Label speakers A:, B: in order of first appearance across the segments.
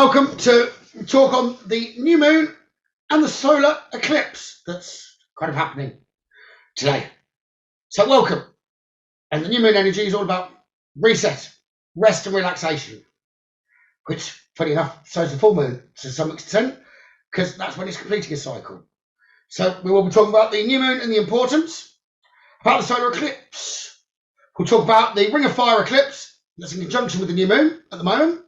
A: welcome to talk on the new moon and the solar eclipse that's kind of happening today. So welcome. And the new moon energy is all about reset, rest and relaxation, which, funny enough, so is the full moon to some extent, because that's when it's completing a cycle. So we will be talking about the new moon and the importance, about the solar eclipse. We'll talk about the Ring of Fire eclipse that's in conjunction with the new moon at the moment.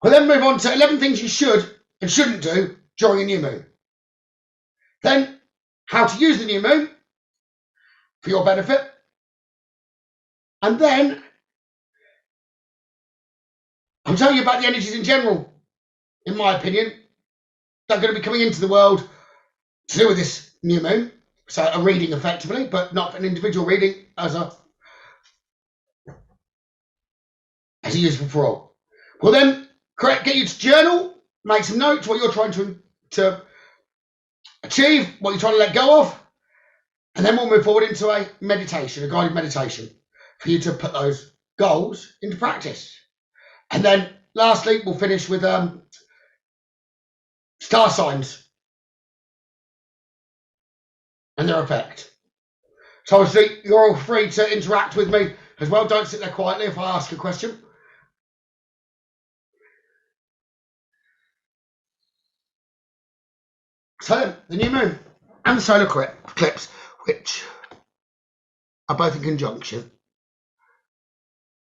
A: We'll then move on to 11 things you should and shouldn't do during a new moon. Then, how to use the new moon for your benefit. And then, I'm telling you about the energies in general, in my opinion, that are going to be coming into the world to do with this new moon. So a reading effectively, but not an individual reading as a useful for all. We'll then get you to journal, make some notes, what you're trying to achieve, what you're trying to let go of, and then we'll move forward into a meditation, a guided meditation, for you to put those goals into practice. And then lastly, we'll finish with star signs and their effect. So obviously, you're all free to interact with me as well. Don't sit there quietly if I ask a question. So the new moon and the solar eclipse, which are both in conjunction.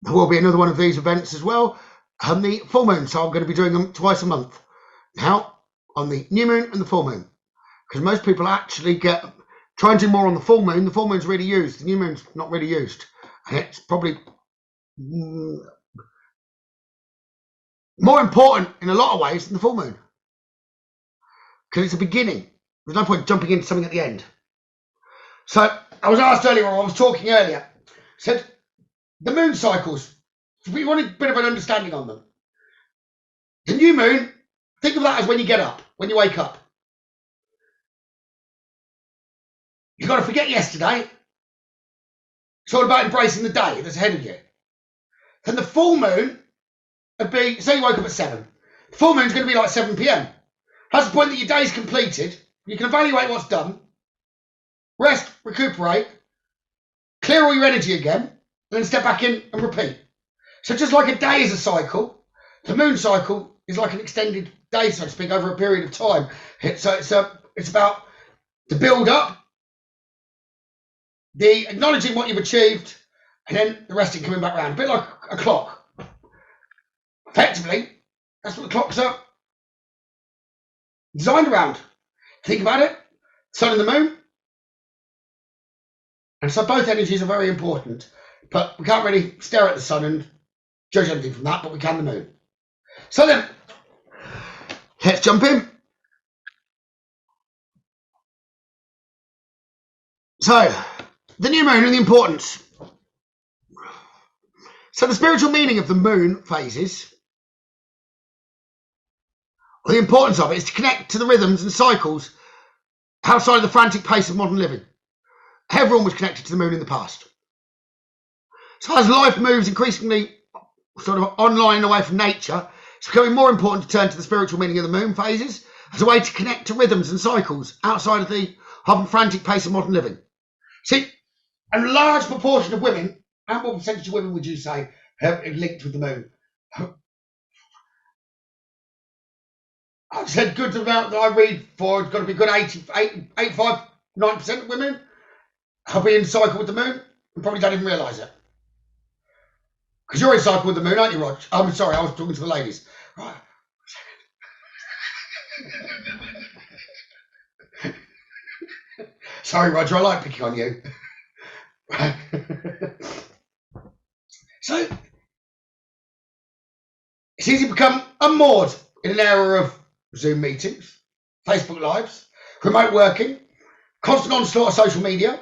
A: There will be another one of these events as well, and the full moon. So I'm going to be doing them twice a month now, on the new moon and the full moon, because most people actually try and do more on the full moon. The full moon's really used. The new moon's not really used, and it's probably more important in a lot of ways than the full moon, because it's a beginning. There's no point jumping into something at the end. So I was asked earlier, or I was talking earlier, said the moon cycles, if we want a bit of an understanding on them. The new moon, think of that as when you get up, when you wake up. You've got to forget yesterday. It's all about embracing the day that's ahead of you. Then the full moon would be, say you woke up at 7. The full moon's going to be like 7 p.m. That's the point that your day's completed. You can evaluate what's done, rest, recuperate, clear all your energy again, and then step back in and repeat. So just like a day is a cycle, the moon cycle is like an extended day, so to speak, over a period of time. It's about the build up, the acknowledging what you've achieved, and then the resting coming back around. A bit like a clock. Effectively, that's what the clocks are designed around. Think about it, sun and the moon. And so both energies are very important, but we can't really stare at the sun and judge anything from that, but we can the moon. So then, let's jump in. So, the new moon and the importance. So the spiritual meaning of the moon phases, or the importance of it, is to connect to the rhythms and cycles outside of the frantic pace of modern living. Everyone was connected to the moon in the past. So as life moves increasingly sort of online and away from nature, it's becoming more important to turn to the spiritual meaning of the moon phases as a way to connect to rhythms and cycles outside of the often frantic pace of modern living. See, a large proportion of women, and what percentage of women would you say have linked with the moon? I said good amount that I read for, it's got to be good 85, 9% of women have been in cycle with the moon and probably don't even realise it. Because you're in cycle with the moon, aren't you, Rog? I'm sorry, I was talking to the ladies. Right. Sorry, Roger, I like picking on you. So, it's easy to become unmoored in an era of Zoom meetings, Facebook Lives, remote working, constant onslaught of social media.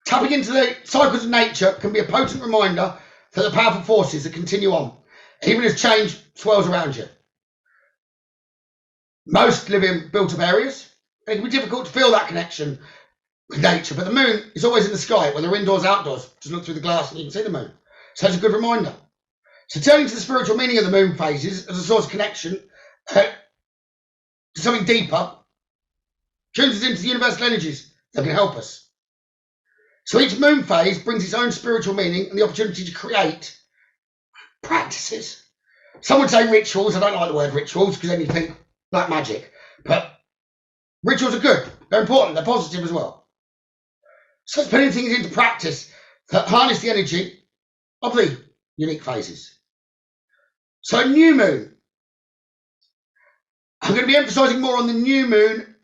A: Tapping into the cycles of nature can be a potent reminder that the powerful forces that continue on, even as change swirls around you. Most live in built-up areas, and it can be difficult to feel that connection with nature, but the moon is always in the sky, whether indoors or outdoors. Just look through the glass and you can see the moon. So it's a good reminder. So turning to the spiritual meaning of the moon phases as a source of connection to something deeper, tunes us into the universal energies that can help us. So each moon phase brings its own spiritual meaning and the opportunity to create practices. Some would say rituals. I don't like the word rituals because then you think black magic. But rituals are good. They're important. They're positive as well. So it's putting things into practice that harness the energy of the unique phases. So new moon. I'm going to be emphasising more on the new moon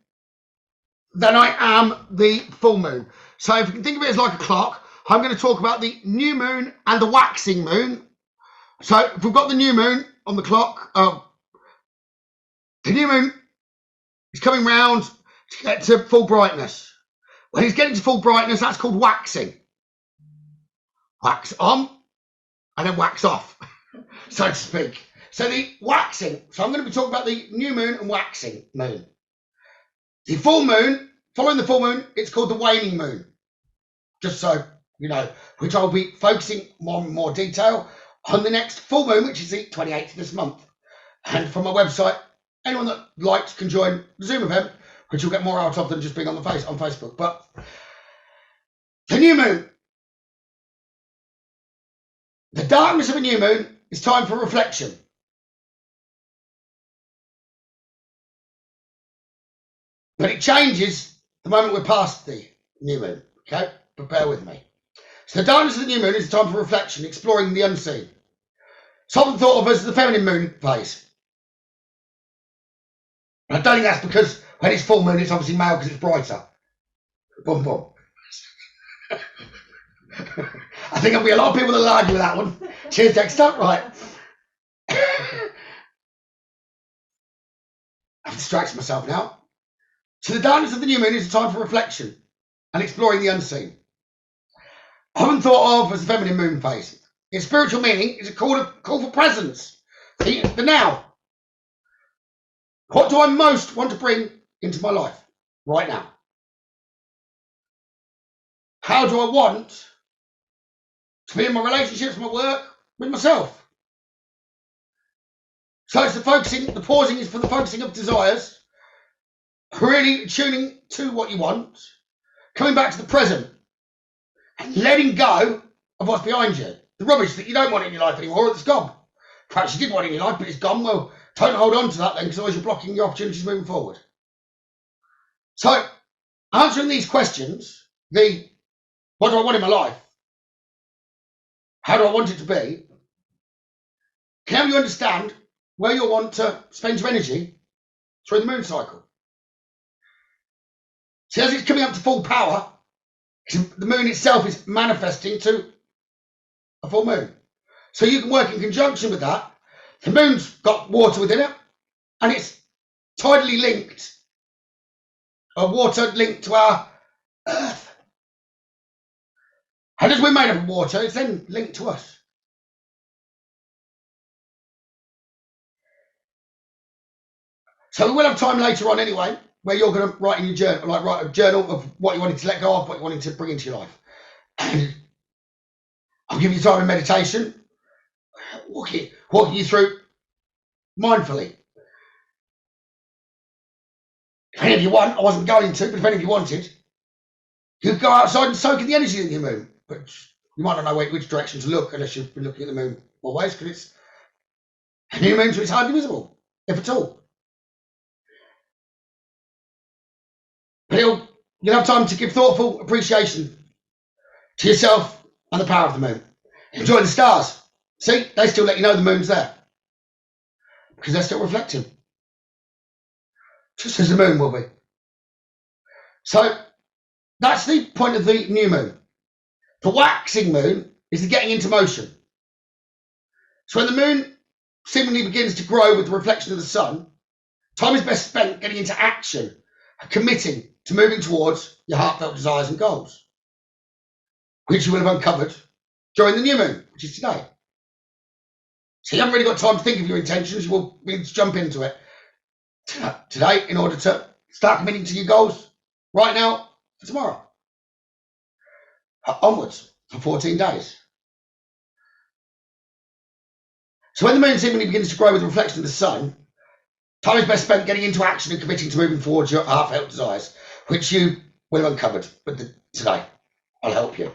A: than I am the full moon. So if you can think of it as like a clock, I'm going to talk about the new moon and the waxing moon. So if we've got the new moon on the clock, the new moon is coming round to get to full brightness. When it's getting to full brightness, that's called waxing. Wax on and then wax off, so to speak. So the waxing, so I'm going to be talking about the new moon and waxing moon. The full moon, following the full moon, it's called the waning moon. Just so you know, which I'll be focusing on more detail on the next full moon, which is the 28th of this month. And from my website, anyone that likes can join the Zoom event, which you'll get more out of than just being on Facebook. But the new moon, the darkness of a new moon is time for reflection. But it changes the moment we're past the new moon, okay? But bear with me. So the darkness of the new moon is a time for reflection, exploring the unseen. It's often thought of as the feminine moon phase. And I don't think that's because when it's full moon, it's obviously male because it's brighter. Boom, boom. I think there'll be a lot of people that'll argue with that one. Cheers, Dexter. Right. I've distracted myself now. So the darkness of the new moon is a time for reflection and exploring the unseen. Often thought of as the feminine moon phase. Its spiritual meaning is a call for presence. The now. What do I most want to bring into my life right now? How do I want to be in my relationships, my work, with myself? So it's the pausing is for the focusing of desires, really tuning to what you want, coming back to the present, and letting go of what's behind you. The rubbish that you don't want in your life anymore, it's gone. Perhaps you did want in your life, but it's gone. Well, don't hold on to that then, because otherwise you're blocking your opportunities moving forward. So, answering these questions, what do I want in my life? How do I want it to be? Can help you understand where you'll want to spend your energy through the moon cycle. See, as it's coming up to full power, the moon itself is manifesting to a full moon. So you can work in conjunction with that. The moon's got water within it, and it's tidally linked, water linked to our earth. And as we're made up of water, it's then linked to us. So we will have time later on anyway, where you're going to write in your journal, write a journal of what you wanted to let go of, what you wanted to bring into your life. And I'll give you time in meditation, walking you through mindfully. If any of you want, I wasn't going to, but if any of you wanted, you could go outside and soak in the energy of the new moon. But you might not know which direction to look unless you've been looking at the moon always, because it's a new moon, so it's hardly visible, if at all. But you'll have time to give thoughtful appreciation to yourself and the power of the moon. Enjoy the stars. See, they still let you know the moon's there because they're still reflecting, just as the moon will be. So that's the point of the new moon. The waxing moon is the getting into motion. So when the moon seemingly begins to grow with the reflection of the sun, time is best spent getting into action and committing to moving towards your heartfelt desires and goals, which you will have uncovered during the new moon, which is today. So you haven't really got time to think of your intentions. You will need to jump into it today in order to start committing to your goals right now for tomorrow. Onwards for 14 days. So when the moon seemingly begins to grow with the reflection of the sun, time is best spent getting into action and committing to moving towards your heartfelt desires, which you will have uncovered. But today, I'll help you.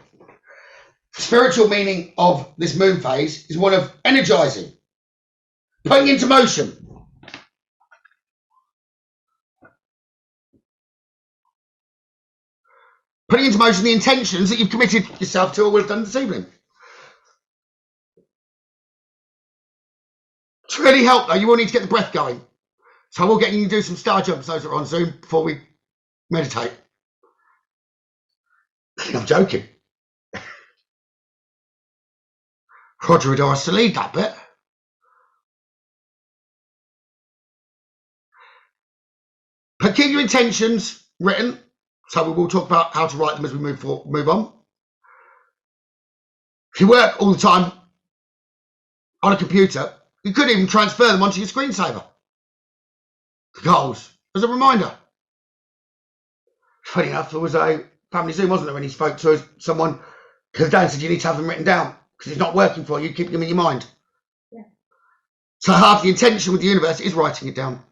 A: The spiritual meaning of this moon phase is one of energizing, putting into motion. Putting into motion the intentions that you've committed yourself to or will have done this evening. To really help, though, you will need to get the breath going. So I will get you to do some star jumps, those that are on Zoom, before we meditate. I'm joking. Roger would ask to lead that bit. But keep your intentions written. So we will talk about how to write them as we move on. If you work all the time on a computer, you could even transfer them onto your screensaver. The goals, as a reminder. Funny enough, there was a family Zoom, wasn't there, when he spoke to someone, because Dan said you need to have them written down, because it's not working for you, keep them in your mind. Yeah. So half the intention with the universe is writing it down.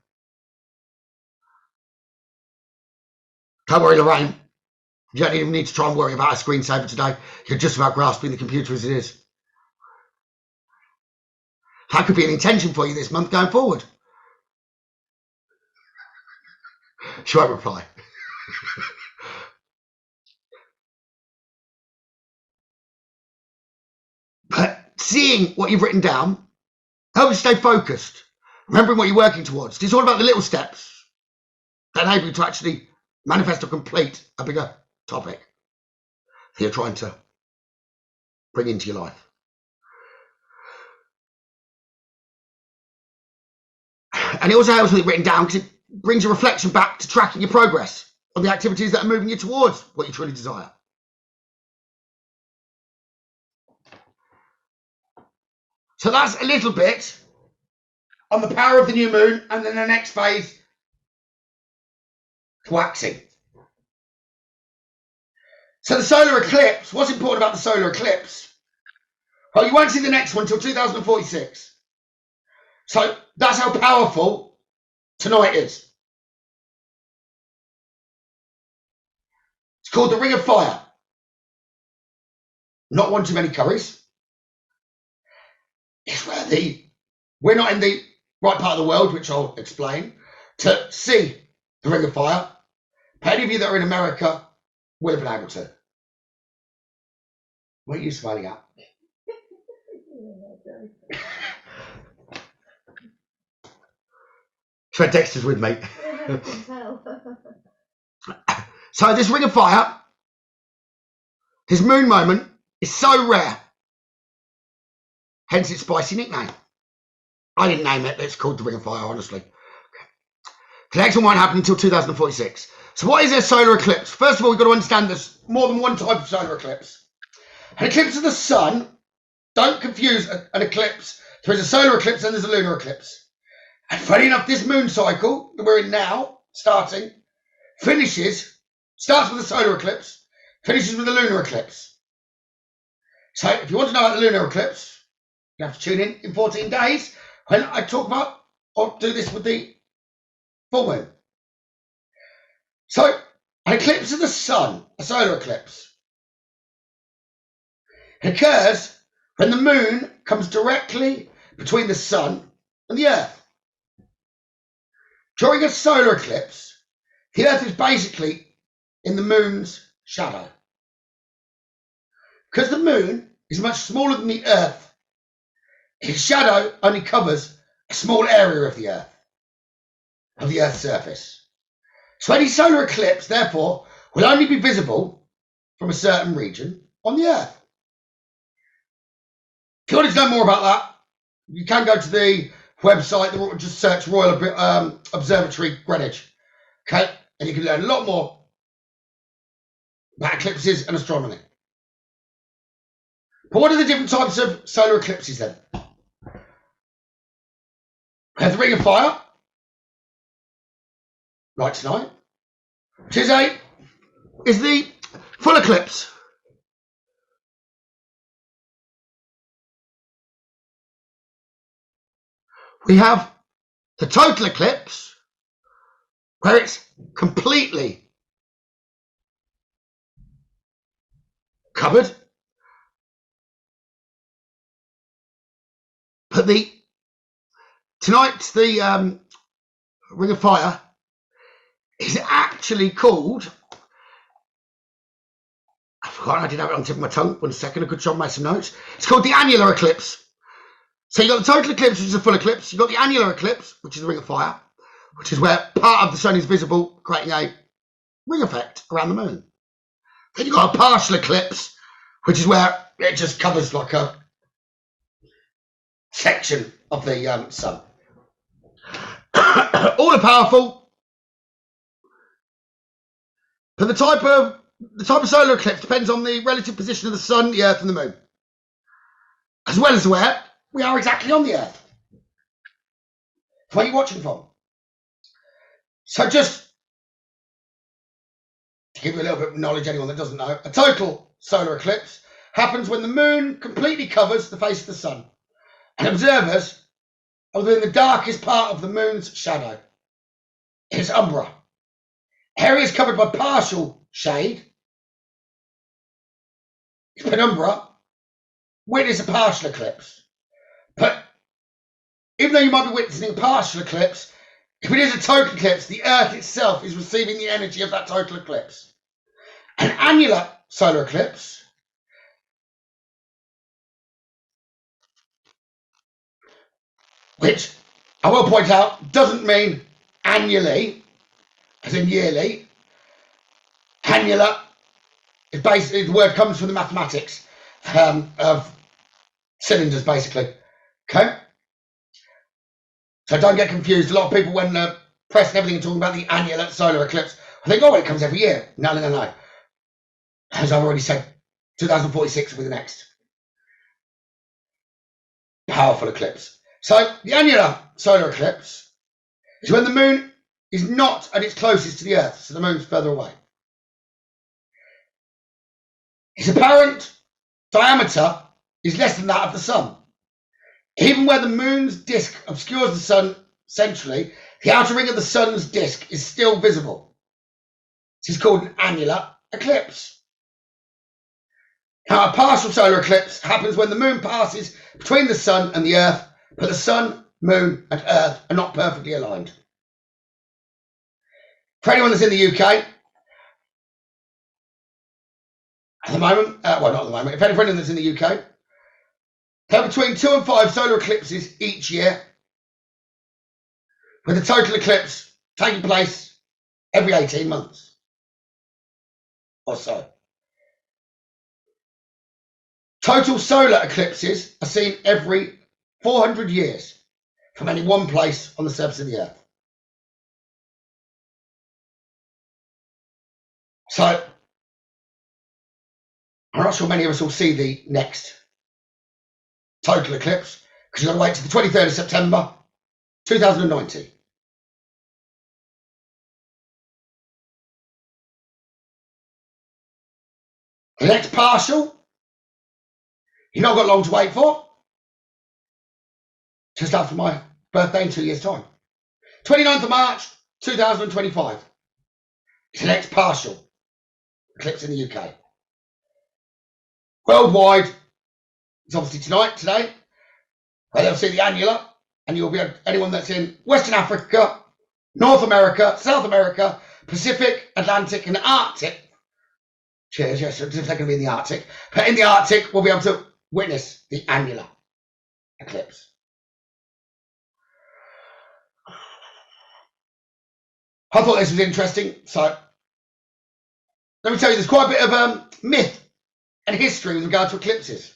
A: Don't worry, Lorraine. You don't even need to try and worry about a screensaver today. You're just about grasping the computer as it is. That could be an intention for you this month going forward. She won't reply. But seeing what you've written down helps you stay focused, remembering what you're working towards. It's all about the little steps that enable you to actually manifest or complete a bigger topic that you're trying to bring into your life. And it also helps with it written down because it brings a reflection back to tracking your progress on the activities that are moving you towards what you truly desire. So that's a little bit on the power of the new moon, and then the next phase, waxing. So the solar eclipse, what's important about the solar eclipse? Well, you won't see the next one until 2046. So that's how powerful tonight is. It's called the Ring of Fire. Not one too many curries. It's where we're not in the right part of the world, which I'll explain, to see the Ring of Fire. But any of you that are in America will have been able to. What are you smiling at? So Dexter's with me. So this Ring of Fire, this moon moment, is so rare. Hence its spicy nickname. I didn't name it, it's called the Ring of Fire, honestly. The next one won't happen until 2046. So what is a solar eclipse? First of all, we've got to understand there's more than one type of solar eclipse. An eclipse of the sun, don't confuse an eclipse. There is a solar eclipse and there's a lunar eclipse. And funny enough, this moon cycle that we're in now, starts with a solar eclipse, finishes with a lunar eclipse. So if you want to know about the lunar eclipse, you have to tune in 14 days when I talk about, or do this with the full moon. So an eclipse of the sun, a solar eclipse, occurs when the moon comes directly between the sun and the earth. During a solar eclipse, the earth is basically in the moon's shadow. Because the moon is much smaller than the earth, its shadow only covers a small area of the earth's surface. So any solar eclipse, therefore, will only be visible from a certain region on the earth. If you want to know more about that, you can go to the website, just search Royal Observatory Greenwich, okay, and you can learn a lot more about eclipses and astronomy. But what are the different types of solar eclipses then? We have the Ring of Fire, like tonight, which is the full eclipse. We have the total eclipse, where it's completely covered. But tonight's the Ring of Fire is actually called, I forgot, I did have it on the tip of my tongue. 1 second, I could try and make some notes. It's called the annular eclipse. So you've got the total eclipse, which is a full eclipse. You've got the annular eclipse, which is the Ring of Fire, which is where part of the sun is visible, creating a ring effect around the moon. Then you've got a partial eclipse, which is where it just covers like a section of the sun. All are powerful, but the type of solar eclipse depends on the relative position of the sun, the earth, and the moon, as well as where we are exactly on the earth. Where are you watching from? So just to give you a little bit of knowledge, anyone that doesn't know, a total solar eclipse happens when the moon completely covers the face of the sun, and observers are within the darkest part of the moon's shadow. It's umbra. Areas covered by partial shade is penumbra. Witness a partial eclipse. But even though you might be witnessing a partial eclipse, if it is a total eclipse, the earth itself is receiving the energy of that total eclipse. An annular solar eclipse which I will point out doesn't mean annually, as in yearly. Annular is basically, the word comes from the mathematics of cylinders, basically. Okay? So don't get confused. A lot of people, when press and everything, are talking about the annular solar eclipse, I think, oh, well, it comes every year. No. As I've already said, 2046 will be the next powerful eclipse. So the annular solar eclipse is when the moon is not at its closest to the earth, so the moon's further away. Its apparent diameter is less than that of the sun. Even where the moon's disk obscures the sun centrally, the outer ring of the sun's disk is still visible. This is called an annular eclipse. Now, a partial solar eclipse happens when the moon passes between the sun and the earth, but the sun, moon, and earth are not perfectly aligned. For anyone that's in the UK, at the moment, well, not at the moment, if anyone that's in the UK, there are between 2 and 5 solar eclipses each year, with a total eclipse taking place every 18 months or so. Total solar eclipses are seen every 400 years from any one place on the surface of the earth. So, I'm not sure many of us will see the next total eclipse, because you've got to wait to the 23rd of September 2019. The next partial, you've not got long to wait for. Just after my birthday in 2 years' time. 29th of March 2025. It's the next partial eclipse in the UK. Worldwide, it's obviously today, where they'll see the annular, and you'll be able, anyone that's in Western Africa, North America, South America, Pacific, Atlantic, and Arctic. Cheers, yes, they're going to be in the Arctic. But in the Arctic, we'll be able to witness the annular eclipse. I thought this was interesting, so let me tell you, there's quite a bit of myth and history with regard to eclipses.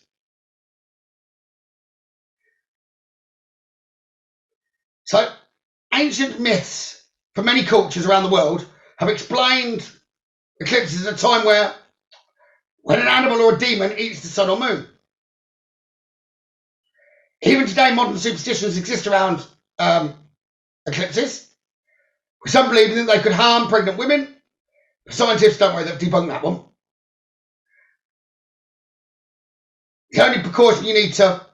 A: So, ancient myths from many cultures around the world have explained eclipses as a time where when an animal or a demon eats the sun or moon. Even today, modern superstitions exist around eclipses. Some believe that they could harm pregnant women. Scientists, don't worry, they've debunked that one. The only precaution you need to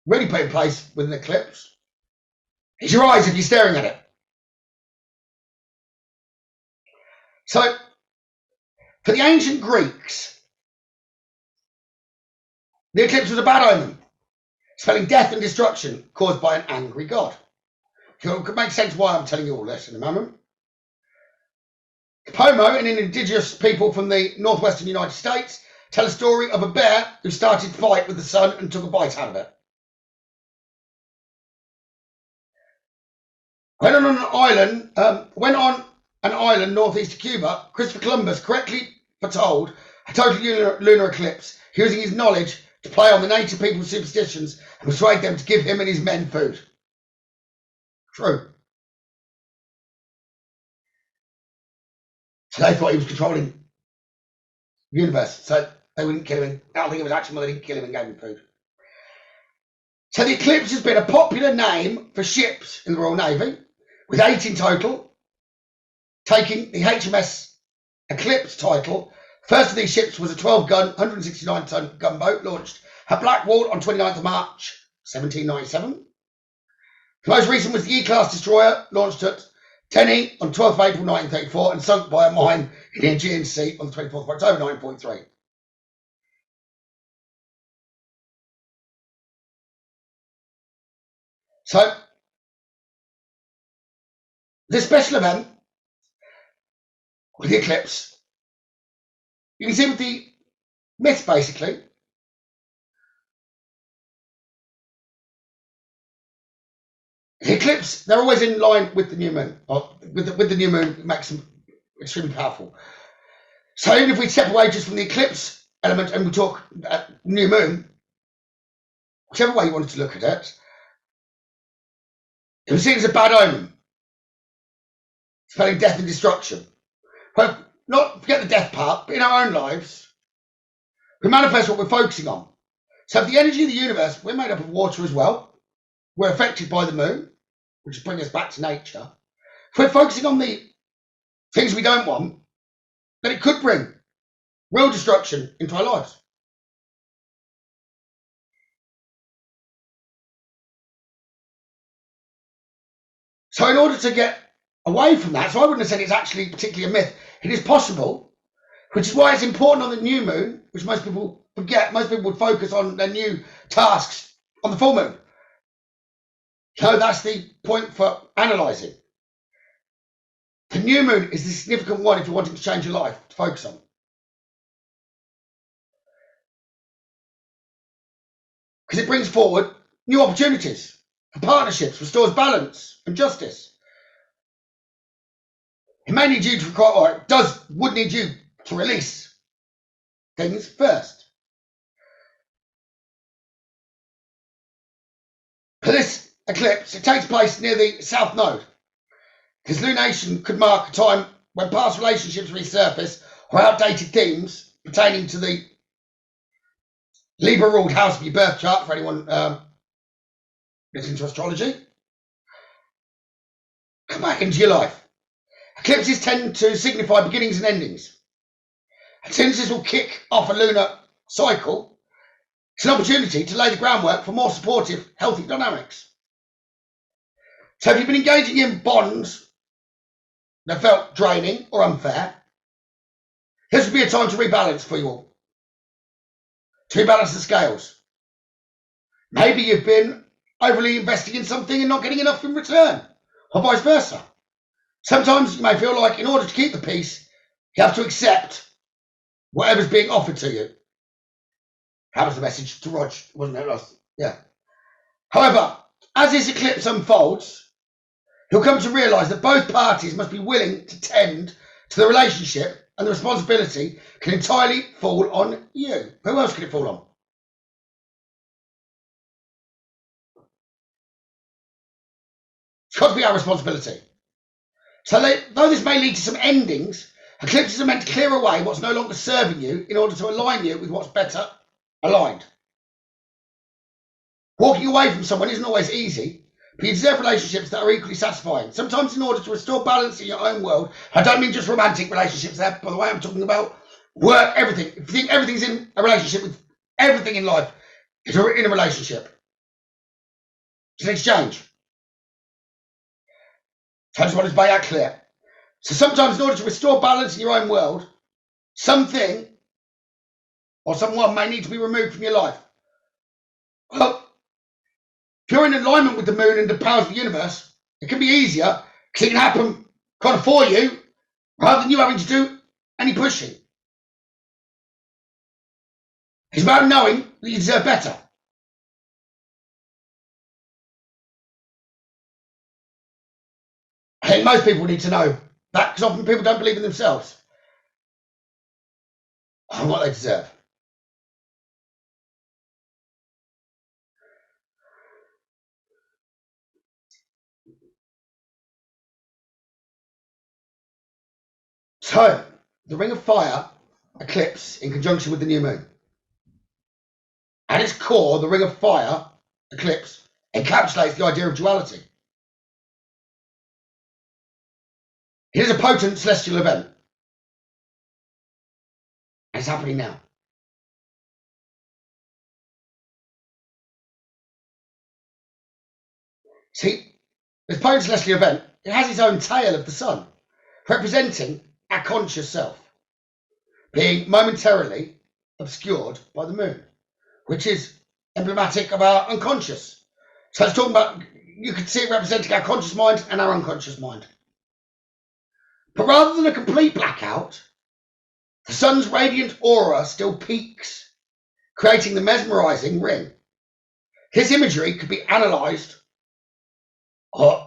A: really put in place with an eclipse is your eyes if you're staring at it. So, for the ancient Greeks, the eclipse was a bad omen, spelling death and destruction caused by an angry god. It could make sense why I'm telling you all this in a moment. Pomo and indigenous people from the northwestern United States tell a story of a bear who started to fight with the sun and took a bite out of it. When on an island northeast of Cuba, Christopher Columbus correctly foretold a total lunar eclipse, using his knowledge to play on the native people's superstitions and persuade them to give him and his men food. True. So they thought he was controlling the universe, so they wouldn't kill him. I don't think it was actually why they didn't kill him and gave him food. So the eclipse has been a popular name for ships in the Royal Navy, with 8 in total, taking the HMS Eclipse title. First of these ships was a 12-gun, 169-ton gunboat launched at Blackwall on 29th of March, 1797. The most recent was the E-class destroyer, launched at Denny on 12th of April 1934 and sunk by a mine in the Aegean Sea on the 24th of October 1943. So, this special event with the eclipse, you can see with the myth basically. The eclipse, they're always in line with the new moon, or with the new moon, it makes them extremely powerful. So even if we step away just from the eclipse element and we talk new moon, whichever way you wanted to look at it, it was seen as a bad omen, spelling death and destruction. Well, not forget the death part, but in our own lives, we manifest what we're focusing on. So if the energy of the universe, we're made up of water as well. We're affected by the moon, which is bringing us back to nature. If we're focusing on the things we don't want, then it could bring real destruction into our lives. So in order to get away from that, so I wouldn't have said it's actually particularly a myth. It is possible, which is why it's important on the new moon, which most people forget. Most people would focus on their new tasks on the full moon. So that's the point for analysing. The new moon is the significant one if you're wanting to change your life to focus on. Because it brings forward new opportunities for partnerships, restores balance and justice. It may need you to require, or it would need you to release things first. For this eclipse, it takes place near the South Node. This lunation could mark a time when past relationships resurface or outdated themes pertaining to the Libra-ruled house of your birth chart, for anyone that's into astrology, come back into your life. Eclipses tend to signify beginnings and endings. And since this will kick off a lunar cycle, it's an opportunity to lay the groundwork for more supportive, healthy dynamics. So if you've been engaging in bonds that felt draining or unfair, this would be a time to rebalance for you all. To rebalance the scales. Maybe you've been overly investing in something and not getting enough in return, or vice versa. Sometimes you may feel like in order to keep the peace, you have to accept whatever's being offered to you. That was the message to Rog, wasn't it? Yeah. However, as this eclipse unfolds, he'll come to realise that both parties must be willing to tend to the relationship, and the responsibility can entirely fall on you. Who else can it fall on? It's got to be our responsibility. So though this may lead to some endings, eclipses are meant to clear away what's no longer serving you in order to align you with what's better aligned. Walking away from someone isn't always easy, but you deserve relationships that are equally satisfying. Sometimes in order to restore balance in your own world, I don't mean just romantic relationships there, by the way, I'm talking about work, everything. If you think everything's in a relationship with everything in life, is in a relationship. It's an exchange. So I just want to make that clear. So sometimes in order to restore balance in your own world, something or someone may need to be removed from your life. Well, if you're in alignment with the moon and the powers of the universe, it can be easier because it can happen kind of for you rather than you having to do any pushing. It's about knowing that you deserve better. I think most people need to know that because often people don't believe in themselves and what they deserve. So, the Ring of Fire eclipse in conjunction with the new moon. At its core, the Ring of Fire eclipse encapsulates the idea of duality. It is a potent celestial event. And it's happening now. See, this potent celestial event, it has its own tail of the sun, representing our conscious self, being momentarily obscured by the moon, which is emblematic of our unconscious. So it's talking about, you could see it representing our conscious mind and our unconscious mind. But rather than a complete blackout, the sun's radiant aura still peaks, creating the mesmerizing ring. This imagery could be analysed and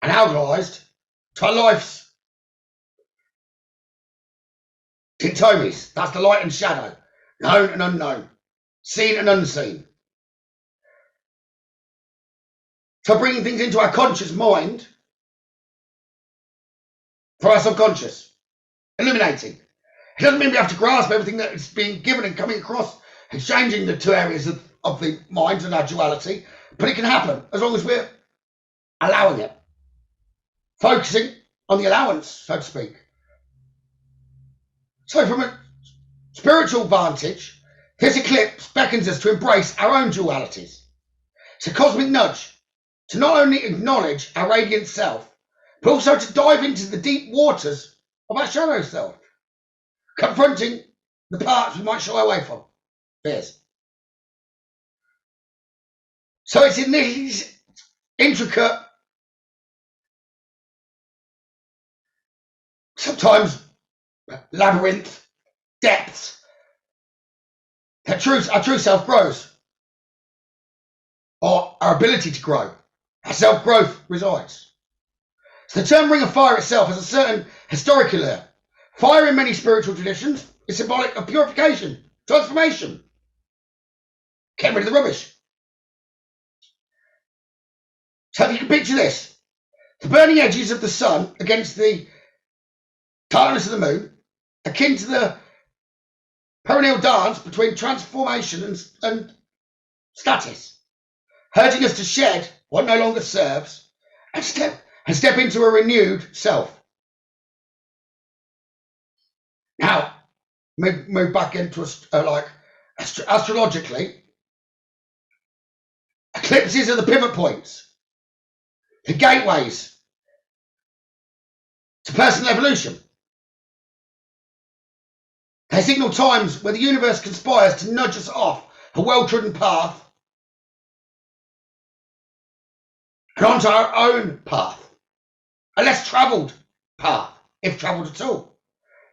A: analysed to our life's Totems. That's the light and shadow, known and unknown, seen and unseen. So bringing things into our conscious mind for our subconscious, illuminating. It doesn't mean we have to grasp everything that is being given and coming across, exchanging the two areas of the mind and our duality, but it can happen as long as we're allowing it, focusing on the allowance, so to speak. So from a spiritual vantage, this eclipse beckons us to embrace our own dualities. It's a cosmic nudge to not only acknowledge our radiant self, but also to dive into the deep waters of our shadow self, confronting the parts we might shy away from, fears. So it's in these intricate, sometimes labyrinth depths that our true self grows, or our ability to grow, our self-growth resides. So the term Ring of Fire itself has a certain historical layer. Fire in many spiritual traditions is symbolic of purification, transformation, getting rid of the rubbish. So if you can picture this, the burning edges of the sun against the darkness of the moon, akin to the perennial dance between transformation and status, urging us to shed what no longer serves and step into a renewed self. Now, move back into astrologically, eclipses are the pivot points, the gateways to personal evolution. They signal times where the universe conspires to nudge us off a well-trodden path and onto our own path, a less travelled path, if travelled at all.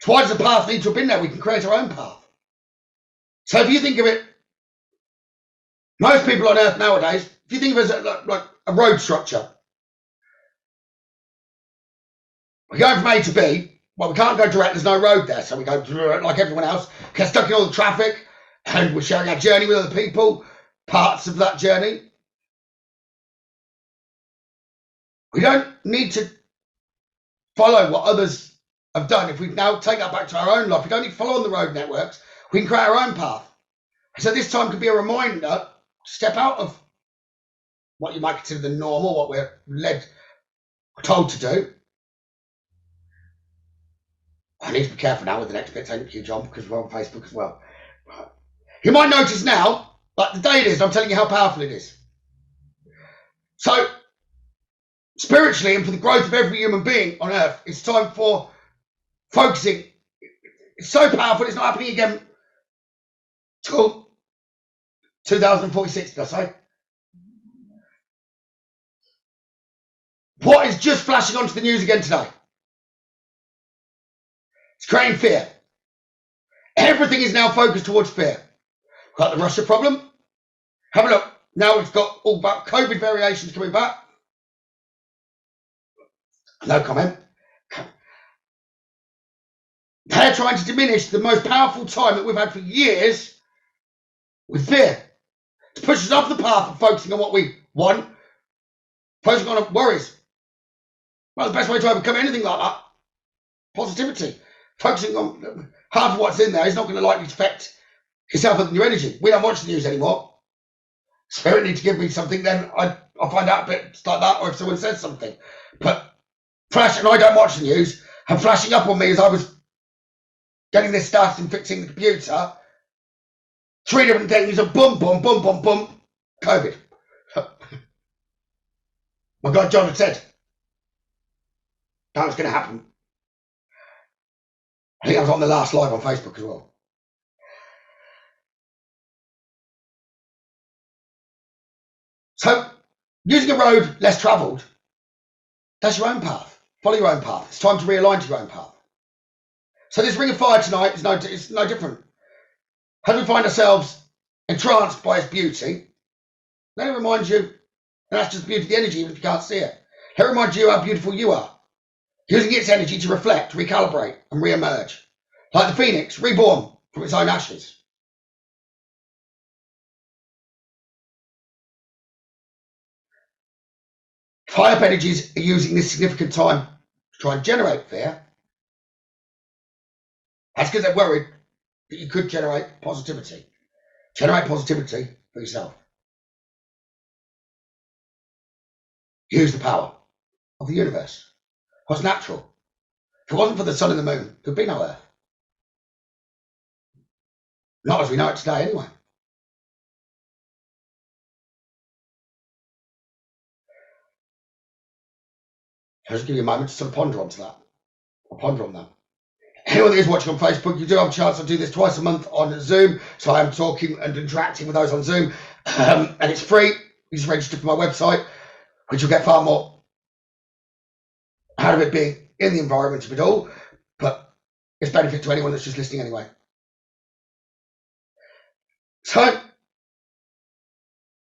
A: So why does the path need to have been there? We can create our own path. So if you think of it, most people on Earth nowadays, if you think of it as like a road structure, we're going from A to B. Well, we can't go direct, there's no road there, so we go like everyone else, get stuck in all the traffic, and we're sharing our journey with other people, parts of that journey. We don't need to follow what others have done. If we now take that back to our own life, we don't need to follow on the road networks, we can create our own path. So this time could be a reminder to step out of what you might consider the norm, or what we're told to do. I need to be careful now with the next bit, thank you, John, because we're on Facebook as well. You might notice now, like the day it is, I'm telling you how powerful it is. So, spiritually and for the growth of every human being on earth, it's time for focusing. It's so powerful, it's not happening again till 2046, did I say? What is just flashing onto the news again today? It's creating fear. Everything is now focused towards fear. We've got the Russia problem. Have a look. Now we've got all about COVID variations coming back. No comment. They're trying to diminish the most powerful time that we've had for years with fear. To push us off the path of focusing on what we want, focusing on worries. Well, the best way to overcome anything like that, positivity. Focusing on half of what's in there is not going to likely affect yourself and your energy. We don't watch the news anymore. Spirit need to give me something, then I'll find out a bit like that, or if someone says something. But Flash, and I don't watch the news, and flashing up on me as I was getting this started and fixing the computer, 3 different things, and boom, boom, boom, boom, boom, COVID. My God, John had said that was going to happen. I think I was on the last live on Facebook as well. So, using a road less travelled, that's your own path. Follow your own path. It's time to realign to your own path. So this Ring of Fire tonight is no different. As we find ourselves entranced by its beauty, let it remind you, and that's just the beauty of the energy, even if you can't see it. Let it remind you how beautiful you are. Using its energy to reflect, recalibrate, and re-emerge. Like the phoenix, reborn from its own ashes. If high-up energies are using this significant time to try and generate fear, that's because they're worried that you could generate positivity. Generate positivity for yourself. Use the power of the universe. What's natural? If it wasn't for the sun and the moon, there'd be no earth. Not as we know it today, anyway. I'll just give you a moment to sort of ponder onto that. Or ponder on that. Anyone that is watching on Facebook, you do have a chance. I do this twice a month on Zoom, so I am talking and interacting with those on Zoom, and it's free. You just register for my website, which you'll get far more out of it being in the environment of it all, but it's benefit to anyone that's just listening anyway. So,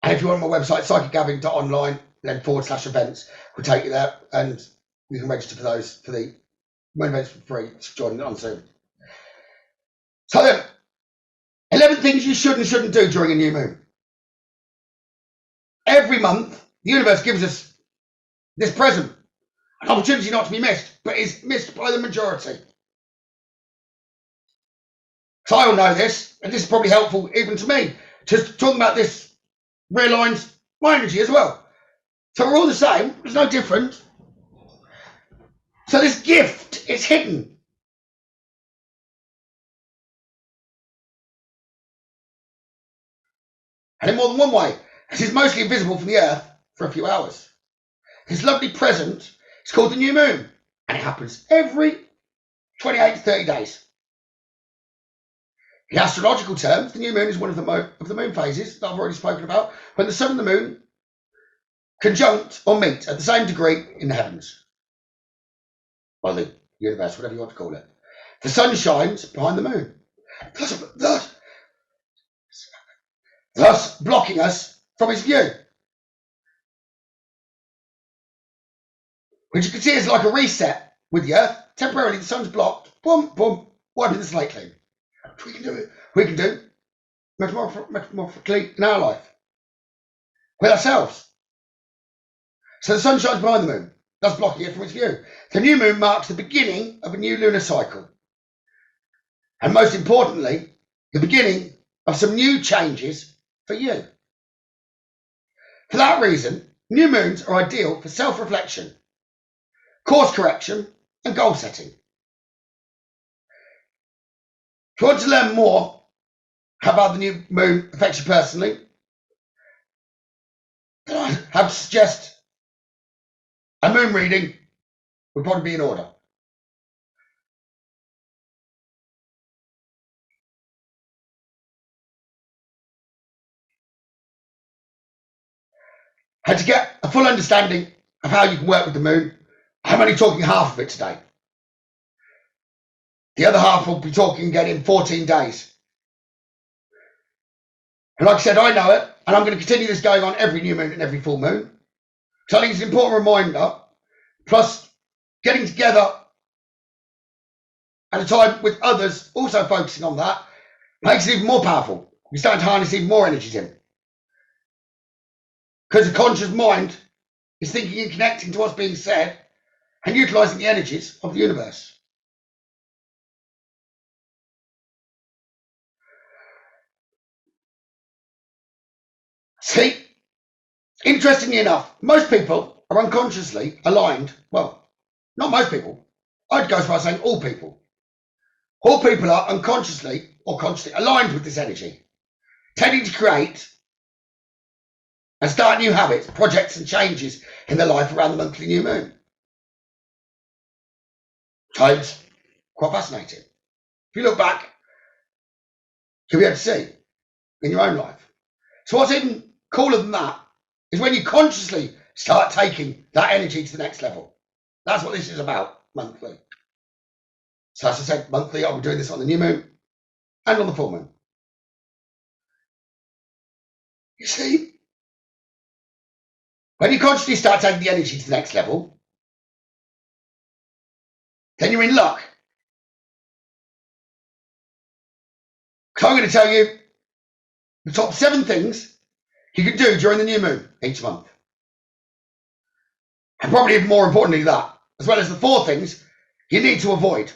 A: and if you want my website, psychicgavin.online, then /events will take you there, and you can register for those for the moon events for free to join on Zoom. So then, 11 things you should and shouldn't do during a new moon. Every month, the universe gives us this present, an opportunity not to be missed, but is missed by the majority. So I all know this, and this is probably helpful even to me. Just talking about this realigns my energy as well. So we're all the same, there's no difference. So this gift is hidden. And in more than one way. This is mostly invisible from the earth for a few hours. This lovely present is called the new moon, and it happens every 28 to 30 days. In astrological terms, the new moon is one of the moon phases that I've already spoken about, when the sun and the moon conjunct or meet at the same degree in the heavens. Or the universe, whatever you want to call it. The sun shines behind the moon, thus blocking us from its view. Which you can see is like a reset with the earth. Temporarily the sun's blocked, boom, boom, wiping the slate clean. We can do it. We can do metamorphically in our life with ourselves. So the sun shines behind the moon, thus blocking it from its view. The new moon marks the beginning of a new lunar cycle. And most importantly, the beginning of some new changes for you. For that reason, new moons are ideal for self-reflection, course correction, and goal setting. If you want to learn more how the new moon affects you personally, then I have to suggest a moon reading would probably be in order. And to get a full understanding of how you can work with the moon, I'm only talking half of it today. The other half will be talking again in 14 days. And like I said, I know it, and I'm going to continue this going on every new moon and every full moon. So I think it's an important reminder, plus getting together at a time with others also focusing on that makes it even more powerful. You're starting to harness even more energies in. Because the conscious mind is thinking and connecting to what's being said and utilising the energies of the universe. See, interestingly enough, most people are unconsciously aligned. Well, not most people. I'd go as far as saying all people. All people are unconsciously or consciously aligned with this energy, tending to create and start new habits, projects and changes in their life around the monthly new moon. So it's quite fascinating. If you look back, you'll be able to see in your own life. So what's even cooler than that is when you consciously start taking that energy to the next level. That's what this is about, monthly. So as I said, monthly, I'll be doing this on the new moon and on the full moon. You see, when you consciously start taking the energy to the next level, then you're in luck. So I'm going to tell you the top 7 things you can do during the new moon each month. And probably even more importantly that, as well as the 4 things you need to avoid.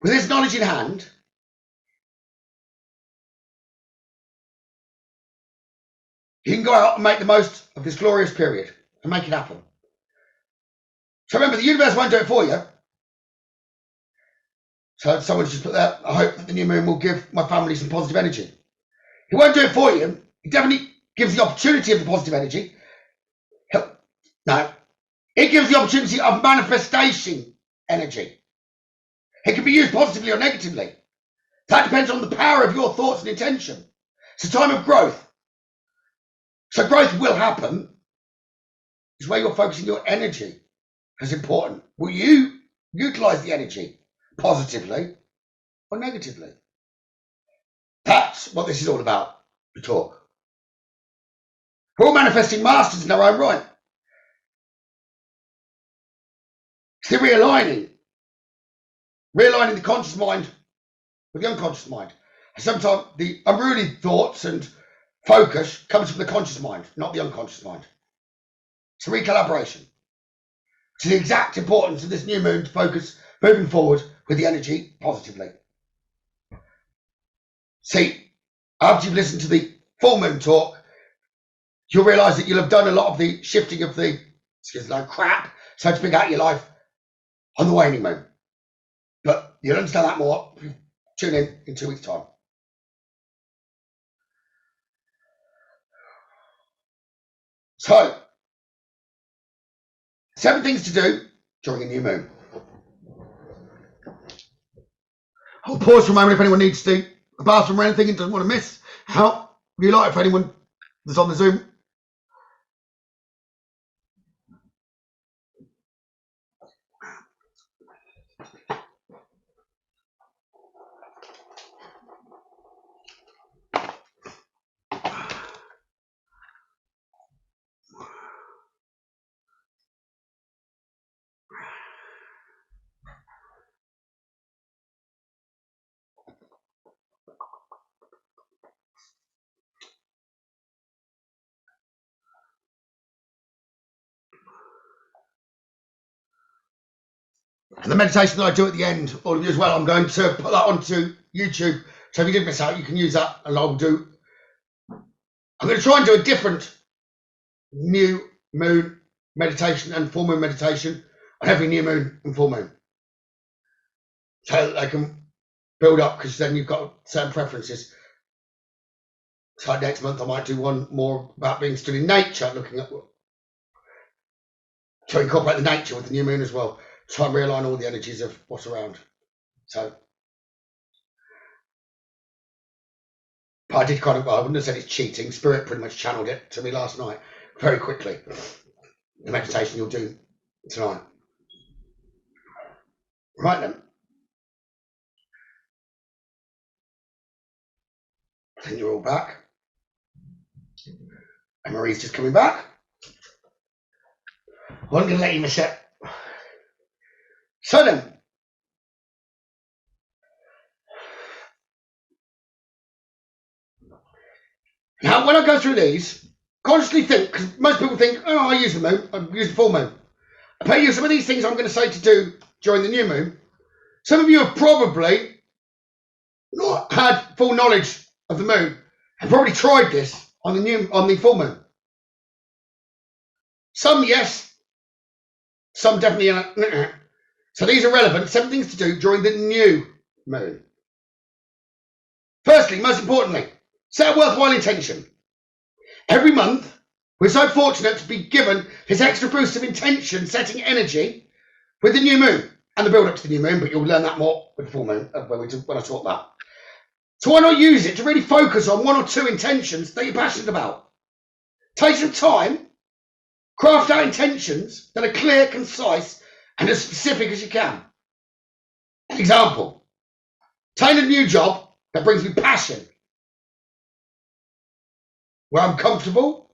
A: With this knowledge in hand, you can go out and make the most of this glorious period and make it happen. So remember, the universe won't do it for you. So someone just put there, I hope that the new moon will give my family some positive energy. He won't do it for you. He definitely gives the opportunity of the positive energy. No, it gives the opportunity of manifestation energy. It can be used positively or negatively. That depends on the power of your thoughts and intention. It's a time of growth. So growth will happen. It's where you're focusing your energy is important. Will you utilize the energy positively or negatively? That's what this is all about, the talk. We're all manifesting masters in our own right. It's the realigning the conscious mind with the unconscious mind. And sometimes the unruly thoughts and focus comes from the conscious mind, not the unconscious mind. It's a recalibration. It's the exact importance of this new moon to focus moving forward with the energy positively. See, after you've listened to the full moon talk, you'll realise that you'll have done a lot of the shifting of the crap, so to speak, out of your life on the waning moon. But you'll understand that more if you tune in 2 weeks' time. So, 7 things to do during a new moon. I'll pause for a moment if anyone needs to a bathroom or anything and doesn't want to miss out. Would you like, if anyone that's on the Zoom? And the meditation that I do at the end, all of you as well, I'm going to put that onto YouTube. So if you did miss out, you can use that, and I'm going to try and do a different new moon meditation and full moon meditation on every new moon and full moon. So they can build up, because then you've got certain preferences. So like next month I might do one more about being still in nature, looking at to incorporate the nature with the new moon as well. Try and realign all the energies of what's around. So, but I did I wouldn't have said it's cheating. Spirit pretty much channeled it to me last night very quickly. The meditation you'll do tonight. Right then. I think you're all back. And Marie's just coming back. I'm going to let you miss it. So then, now when I go through these, consciously think, because most people think, oh, I use the moon, I use the full moon. I tell you some of these things I'm going to say to do during the new moon. Some of you have probably not had full knowledge of the moon and probably tried this on the full moon. Some yes, some definitely not. So these are relevant, 7 things to do during the new moon. Firstly, most importantly, set a worthwhile intention. Every month, we're so fortunate to be given this extra boost of intention setting energy with the new moon and the build up to the new moon, but you'll learn that more with the full moon when I talk that. So why not use it to really focus on 1 or 2 intentions that you're passionate about? Take some time, craft out intentions that are clear, concise, and as specific as you can. An example, obtain a new job that brings me passion, where I'm comfortable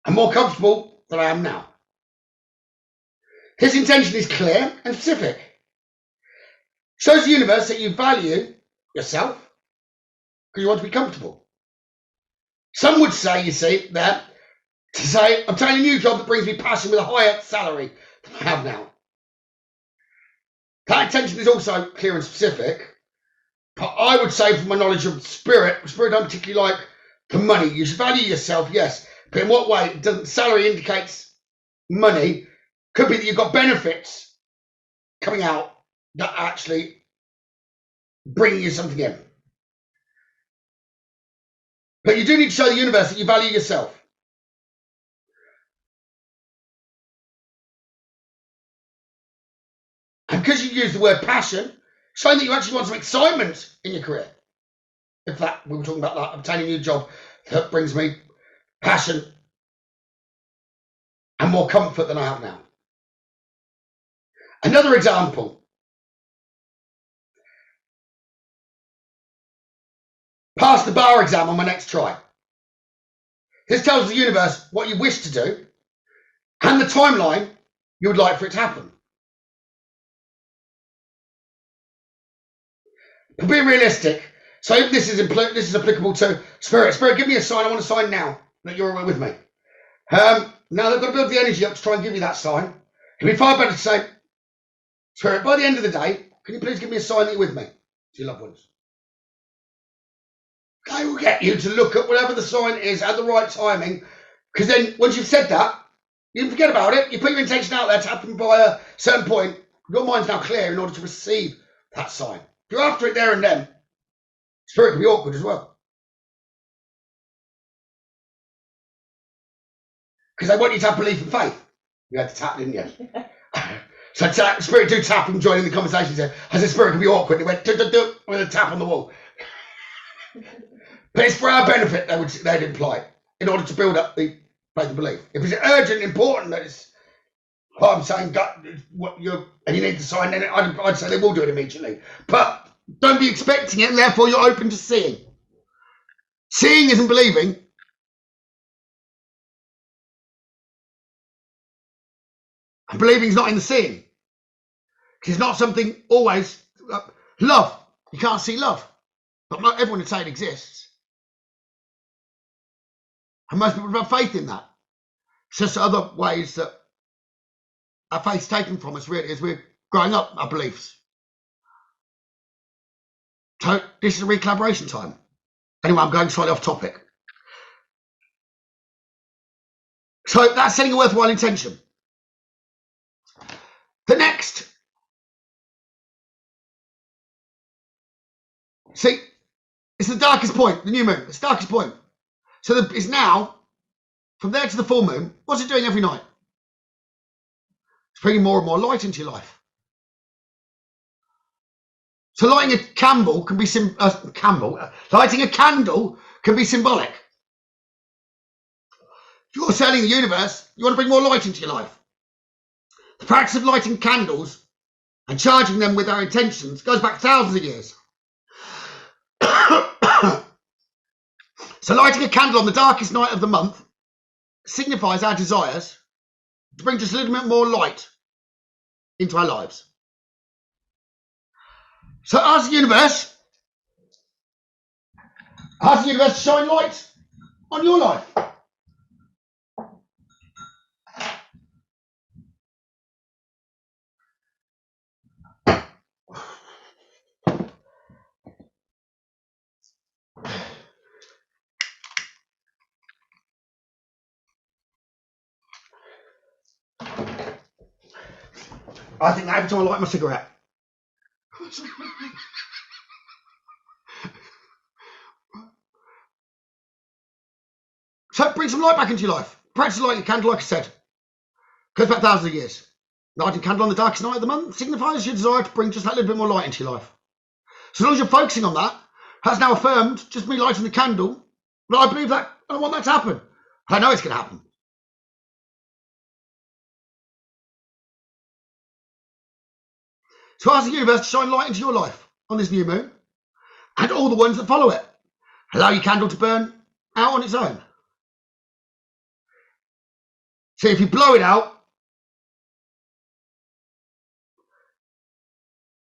A: and more comfortable than I am now. This intention is clear and specific. Shows the universe that you value yourself because you want to be comfortable. Some would say, you see, that to say, I'm taking a new job that brings me passion with a higher salary than I have now. That intention is also clear and specific, but I would say from my knowledge of spirit don't particularly like the money. You should value yourself, yes, but in what way? Salary indicates money. Could be that you've got benefits coming out that actually bring you something in. But you do need to show the universe that you value yourself. And because you use the word passion, showing that you actually want some excitement in your career. In fact, we were talking about that, obtaining a new job that brings me passion and more comfort than I have now. Another example. Pass the bar exam on my next try. This tells the universe what you wish to do and the timeline you would like for it to happen. But be realistic. So if this is applicable to Spirit. Spirit, give me a sign. I want a sign now that you're with me. Now they've got to build the energy up to try and give you that sign. It'd be far better to say, Spirit, by the end of the day, can you please give me a sign that you're with me to your loved ones? They will get you to look at whatever the sign is at the right timing, because then once you've said that, you can forget about it. You put your intention out there to happen by a certain point. Your mind's now clear in order to receive that sign. If you're after it there and then, Spirit can be awkward as well. Because they want you to have belief and faith. You had to tap, didn't you? So Spirit do tap and join in the conversation. There. I said, Spirit can be awkward. He went, do, with a tap on the wall. But it's for our benefit, they'd imply, in order to build up the faith and belief. If it's urgent, important, that it's what I'm saying, and you need to sign, then I'd say they will do it immediately. But don't be expecting it, and therefore you're open to seeing. Seeing isn't believing. And believing is not in the seeing. It's not something always. Love. You can't see love. But not everyone would say it exists. And most people have faith in that. It's just other ways that our faith's taken from us, really, as we're growing up, our beliefs. So this is a recollaboration time. Anyway, I'm going slightly off topic. So that's setting a worthwhile intention. The next See, it's the darkest point, the new moon. It's the darkest point. So it's now, from there to the full moon, what's it doing every night? It's bringing more and more light into your life. So lighting a candle can be lighting a candle can be symbolic. If you're selling the universe, you want to bring more light into your life. The practice of lighting candles and charging them with our intentions goes back thousands of years. So lighting a candle on the darkest night of the month signifies our desires to bring just a little bit more light into our lives. So ask the universe to shine light on your life. I think that every time I light my cigarette. So bring some light back into your life. Practice lighting a candle, like I said. Goes back thousands of years. Lighting a candle on the darkest night of the month signifies your desire to bring just that little bit more light into your life. So as long as you're focusing on that, that's now affirmed, just me lighting the candle, but I believe that, I want that to happen. I know it's going to happen. So ask the universe to shine light into your life on this new moon and all the ones that follow it. Allow your candle to burn out on its own. So if you blow it out,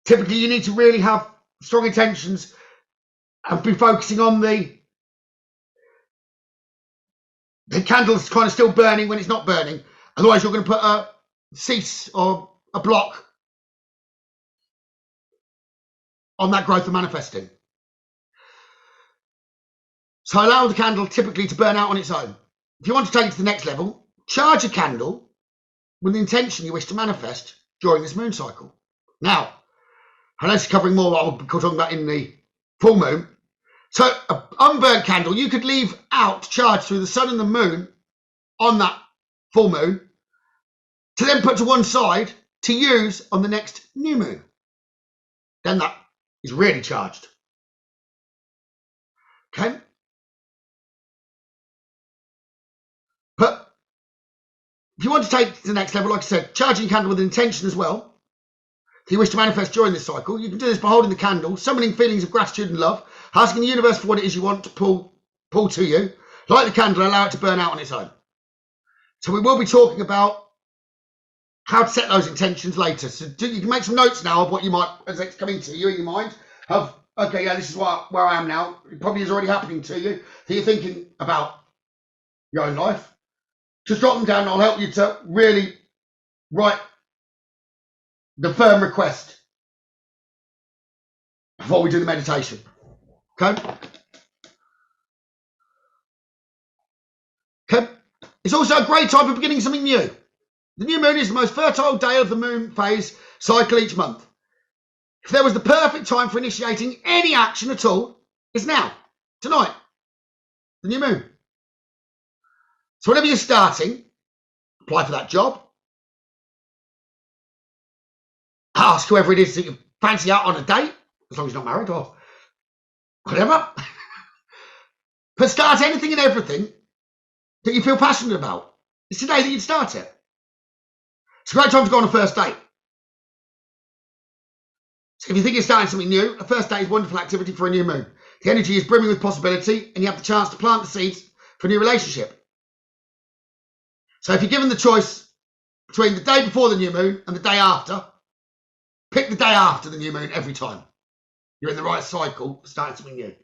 A: typically you need to really have strong intentions and be focusing on the candle's kind of still burning when it's not burning. Otherwise you're going to put a cease or a block on that growth of manifesting. So allow the candle typically to burn out on its own. If you want to take it to the next level, charge a candle with the intention you wish to manifest during this moon cycle. Now, I know this is covering more what I'll be talking about in the full moon. So an unburnt candle you could leave out to charge through the sun and the moon on that full moon to then put to one side to use on the next new moon. Then that is really charged. Okay? But if you want to take it to the next level, like I said, charging a candle with an intention as well, if you wish to manifest during this cycle, you can do this by holding the candle, summoning feelings of gratitude and love, asking the universe for what it is you want to pull to you, light the candle and allow it to burn out on its own. So we will be talking about how to set those intentions later. So you can make some notes now of what you might, as it's coming to you in your mind, of, okay, yeah, this is where I am now. It probably is already happening to you. So you're thinking about your own life. Just drop them down and I'll help you to really write the firm request before we do the meditation. Okay? Okay? It's also a great time for beginning something new. The new moon is the most fertile day of the moon phase cycle each month. If there was the perfect time for initiating any action at all, it's now, tonight, the new moon. So whenever you're starting, apply for that job. Ask whoever it is that you fancy out on a date, as long as you're not married or whatever. But start anything and everything that you feel passionate about. It's today that you'd start it. It's a great time to go on a first date. So if you think you're starting something new, a first date is a wonderful activity for a new moon. The energy is brimming with possibility and you have the chance to plant the seeds for a new relationship. So if you're given the choice between the day before the new moon and the day after, pick the day after the new moon every time. You're in the right cycle for starting something new.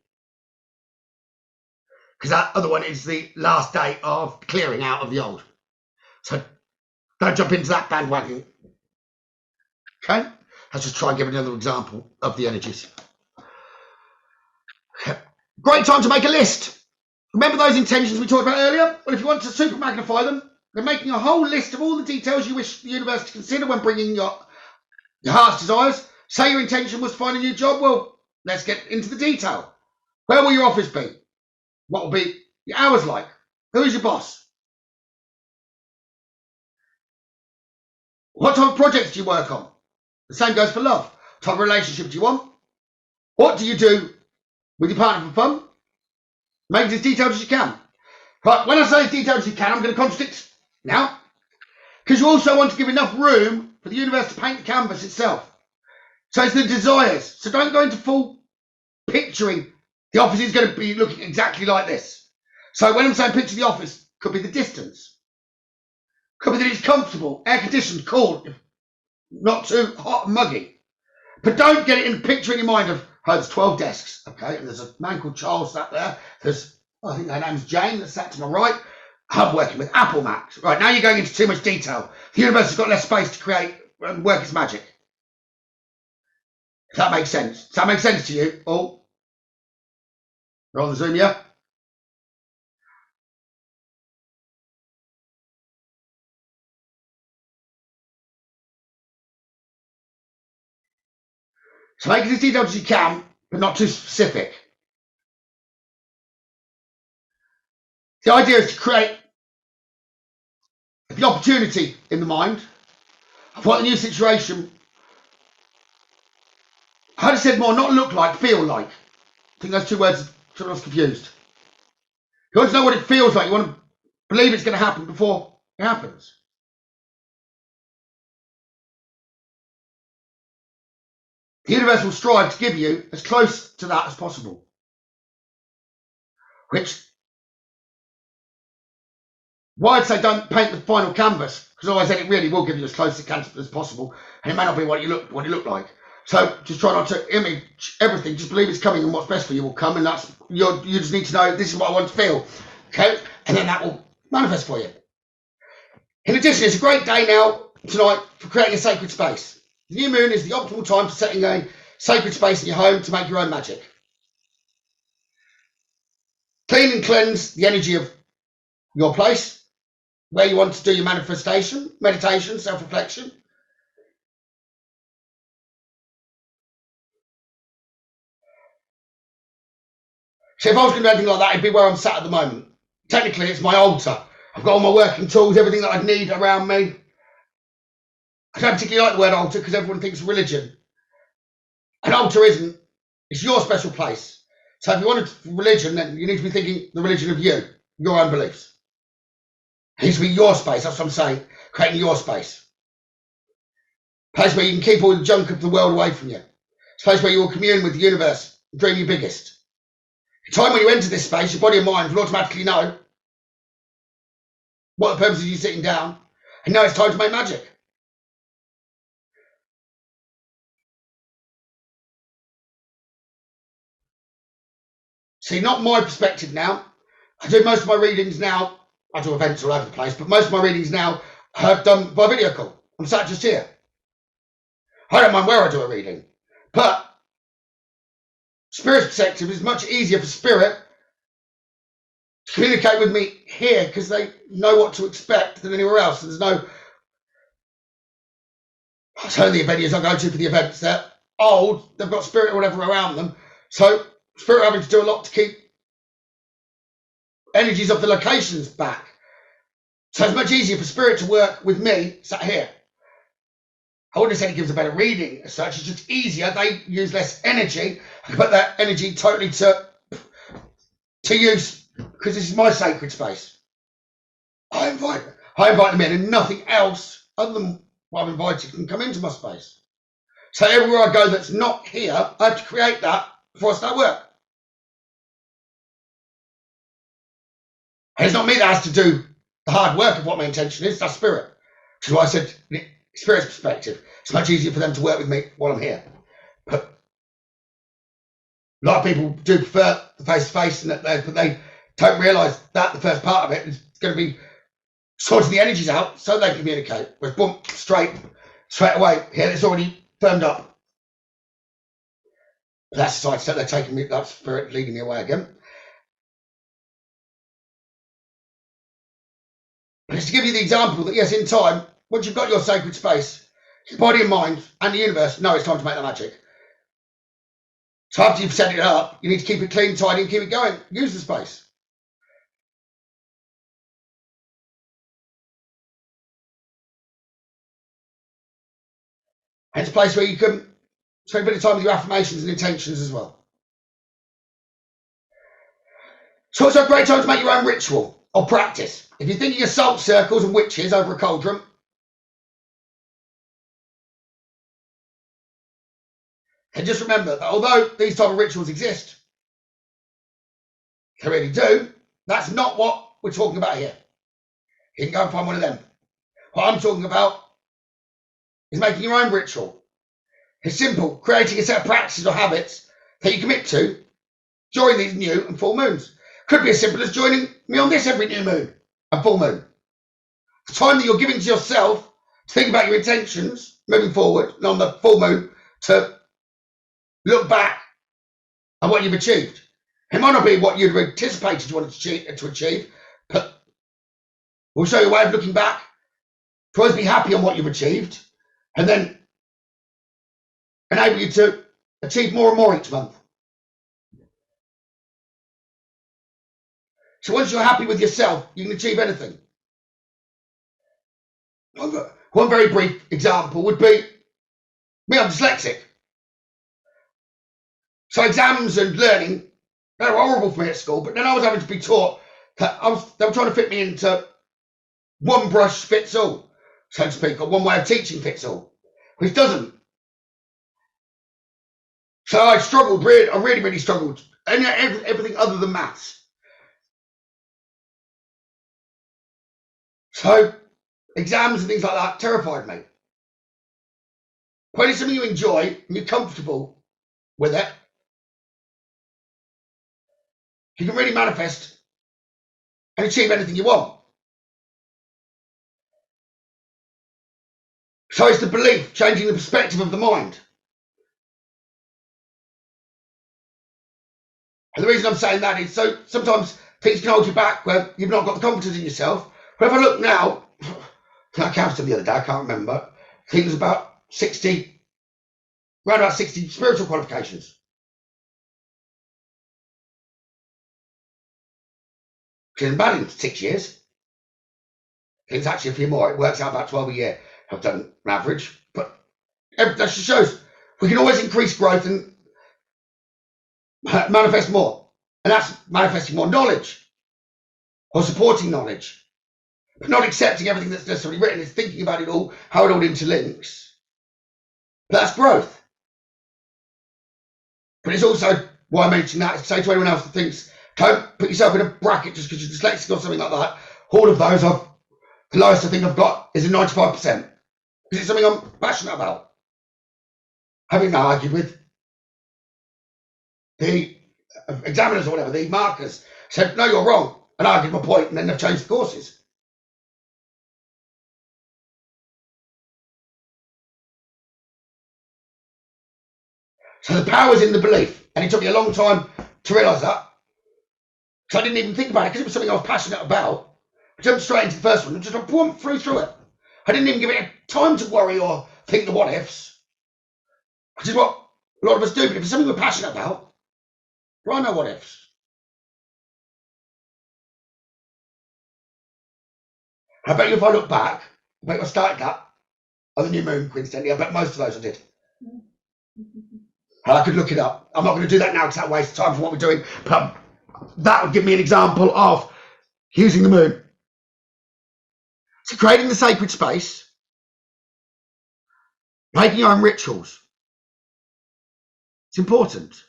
A: Because that other one is the last day of clearing out of the old. So don't jump into that bandwagon. Okay? Let's just try and give another example of the energies. Okay. Great time to make a list. Remember those intentions we talked about earlier? Well, if you want to super magnify them, then making a whole list of all the details you wish the universe to consider when bringing your heart's desires. Say your intention was to find a new job. Well, let's get into the detail. Where will your office be? What will be your hours like? Who is your boss? What type of projects do you work on? The same goes for love. What type of relationship do you want? What do you do with your partner for fun? Make it as detailed as you can. Right, when I say as detailed as you can, I'm going to contradict now. Because you also want to give enough room for the universe to paint the canvas itself. So it's the desires. So don't go into full picturing the office is going to be looking exactly like this. So when I'm saying picture the office, could be the distance. Could be that it's comfortable, air conditioned, cool, not too hot and muggy. But don't get it in picture in your mind of, oh, there's 12 desks, okay, and there's a man called Charles sat there. There's, I think her name's Jane that sat to my right. I'm working with Apple Macs. Right, now you're going into too much detail. The universe has got less space to create and work its magic. If that makes sense. Does that make sense to you? Oh, we're on the Zoom, yeah? So make it as detailed as you can, but not too specific. The idea is to create the opportunity in the mind of what the new situation, I'd have said more, not look like, feel like. I think those two words are sort of confused. You want to know what it feels like. You want to believe it's going to happen before it happens. The universe will strive to give you as close to that as possible. Which, why I'd say don't paint the final canvas, because otherwise then it really will give you as close as possible, and it may not be what you look like. So just try not to image everything. Just believe it's coming, and what's best for you will come, and that's you just need to know this is what I want to feel, okay? And then that will manifest for you. In addition, it's a great day now tonight for creating a sacred space. The new moon is the optimal time for setting a sacred space in your home to make your own magic. Clean and cleanse the energy of your place, where you want to do your manifestation, meditation, self-reflection. So if I was going to do anything like that, it'd be where I'm sat at the moment. Technically, it's my altar. I've got all my working tools, everything that I'd need around me. I don't particularly like the word altar because everyone thinks religion. An altar isn't. It's your special place. So if you want a religion, then you need to be thinking the religion of you, your own beliefs. It needs to be your space. That's what I'm saying. Creating your space. A place where you can keep all the junk of the world away from you. It's a place where you will commune with the universe and dream your biggest. The time when you enter this space, your body and mind will automatically know what the purpose of you sitting down and know it's time to make magic. See, not my perspective now. I do most of my readings now. I do events all over the place, but most of my readings now are done by video call. I'm sat just here. I don't mind where I do a reading, but Spirit's perspective is much easier for Spirit to communicate with me here because they know what to expect than anywhere else. There's no. So the venues I go to for the events, they're old. They've got Spirit or whatever around them, so Spirit having to do a lot to keep energies of the locations back. So it's much easier for Spirit to work with me sat here. I wouldn't say it gives a better reading as such. It's just easier. They use less energy. I can put that energy totally to use because this is my sacred space. I invite them in, and nothing else other than what I'm invited can come into my space. So everywhere I go that's not here, I have to create that before I start work. And it's not me that has to do the hard work of what my intention is. That's Spirit. Which is why I said Spirit's perspective. It's much easier for them to work with me while I'm here. But a lot of people do prefer the face-to-face, but they don't realise that the first part of it is going to be sorting the energies out so they communicate. Whereas boom, straight away. Here, it's already firmed up. But that's the side step they're taking me. That's Spirit leading me away again. But just to give you the example that yes, in time, once you've got your sacred space, your body and mind and the universe know it's time to make the magic. So after you've set it up, you need to keep it clean, tidy, and keep it going. Use the space. And it's a place where you can spend a bit of time with your affirmations and intentions as well. It's also a great time to make your own ritual or practice. If you're thinking of salt circles and witches over a cauldron, and just remember that although these type of rituals exist, they really do, that's not what we're talking about here. You can go and find one of them. What I'm talking about is making your own ritual. It's simple, creating a set of practices or habits that you commit to during these new and full moons. Could be as simple as joining me on this every new moon and full moon. The time that you're giving to yourself to think about your intentions moving forward, and on the full moon to look back at what you've achieved. It might not be what you'd anticipated you wanted to achieve, but we'll show you a way of looking back to always be happy on what you've achieved, and then enable you to achieve more and more each month. So once you're happy with yourself, you can achieve anything. One very brief example would be me. I'm dyslexic. So exams and learning, they were horrible for me at school, but then I was having to be taught that they were trying to fit me into one brush fits all, so to speak, or one way of teaching fits all, which doesn't. So I struggled, I really struggled, and everything other than maths. So exams and things like that terrified me. When it's something you enjoy and you're comfortable with it, you can really manifest and achieve anything you want. So it's the belief, changing the perspective of the mind. And the reason I'm saying that is so sometimes things can hold you back where you've not got the confidence in yourself. But if I look now, I counted the other day, I can't remember, I think it was about 60, around about 60 spiritual qualifications. Which isn't bad in 6 years. I think it's actually a few more. It works out about 12 a year. I've done an average, but that just shows we can always increase growth and manifest more. And that's manifesting more knowledge or supporting knowledge. But not accepting everything that's necessarily written. It's thinking about it all, how it all interlinks. But that's growth. But it's also why I mention that is to say to anyone else that thinks, don't put yourself in a bracket just because you're dyslexic or something like that. All of those, the lowest I think I've got is a 95%. Because it's something I'm passionate about. Having now argued with the examiners or whatever, the markers, said, no, you're wrong. And I argued my point, and then they've changed the courses. So the power's in the belief. And it took me a long time to realise that. Because I didn't even think about it, because it was something I was passionate about. I jumped straight into the first one and just flew through it. I didn't even give it time to worry or think the what ifs. Which is what a lot of us do. But if it's something we're passionate about, there are no what ifs. I bet you if I look back, I bet I started that on the new moon, coincidentally. I bet most of those I did. And I could look it up. I'm not going to do that now because that wastes time for what we're doing. But that would give me an example of using the moon. So creating the sacred space, making your own rituals. It's important.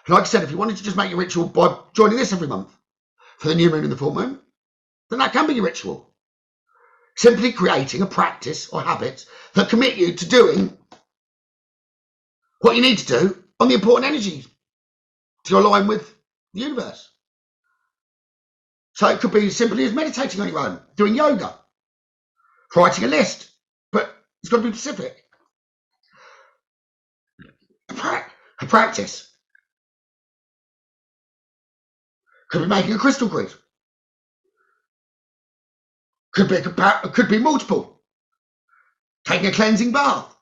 A: Like I said, if you wanted to just make your ritual by joining this every month for the new moon and the full moon, then that can be your ritual. Simply creating a practice or habit that commit you to doing what you need to do on the important energies to align with the universe. So it could be as simply as meditating on your own, doing yoga, writing a list, but it's got to be specific. A practice. Could be making a crystal grid. Could be multiple. Taking a cleansing bath.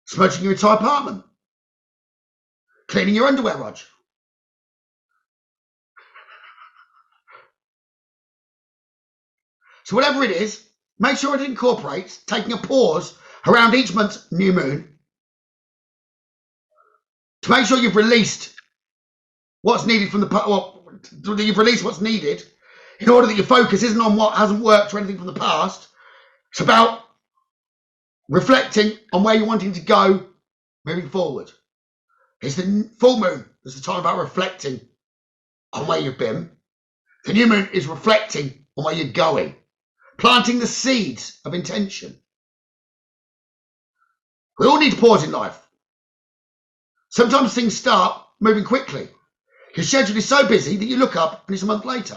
A: smudging your entire apartment, cleaning your underwear, Rog. So whatever it is, make sure it incorporates taking a pause around each month's new moon to make sure you've released what's needed from you've released what's needed in order that your focus isn't on what hasn't worked or anything from the past. It's about reflecting on where you're wanting to go moving forward. It's the full moon. There's the time about reflecting on where you've been. The new moon is reflecting on where you're going, planting the seeds of intention. We all need to pause in life. Sometimes things start moving quickly. Your schedule is so busy that you look up and it's a month later.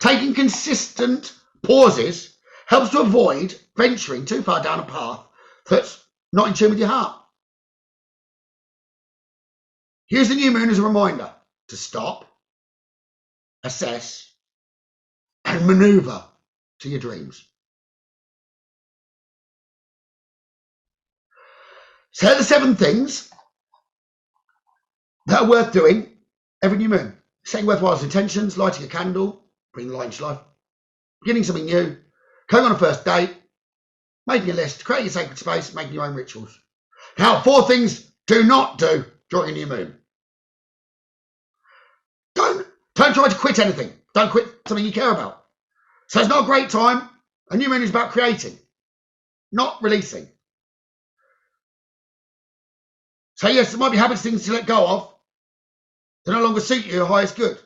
A: Taking consistent pauses helps to avoid venturing too far down a path that's not in tune with your heart. Use the new moon as a reminder to stop, assess, and maneuver to your dreams. So here are the 7 things that are worth doing every new moon. Setting worthwhile intentions, lighting a candle, bringing light into life, beginning something new, going on a first date, making a list, creating a sacred space, making your own rituals. Now, 4 things do not do during a new moon. Don't try to quit anything. Don't quit something you care about. So it's not a great time. A new moon is about creating, not releasing. So yes, there might be habits, things to let go of that no longer suit your highest good.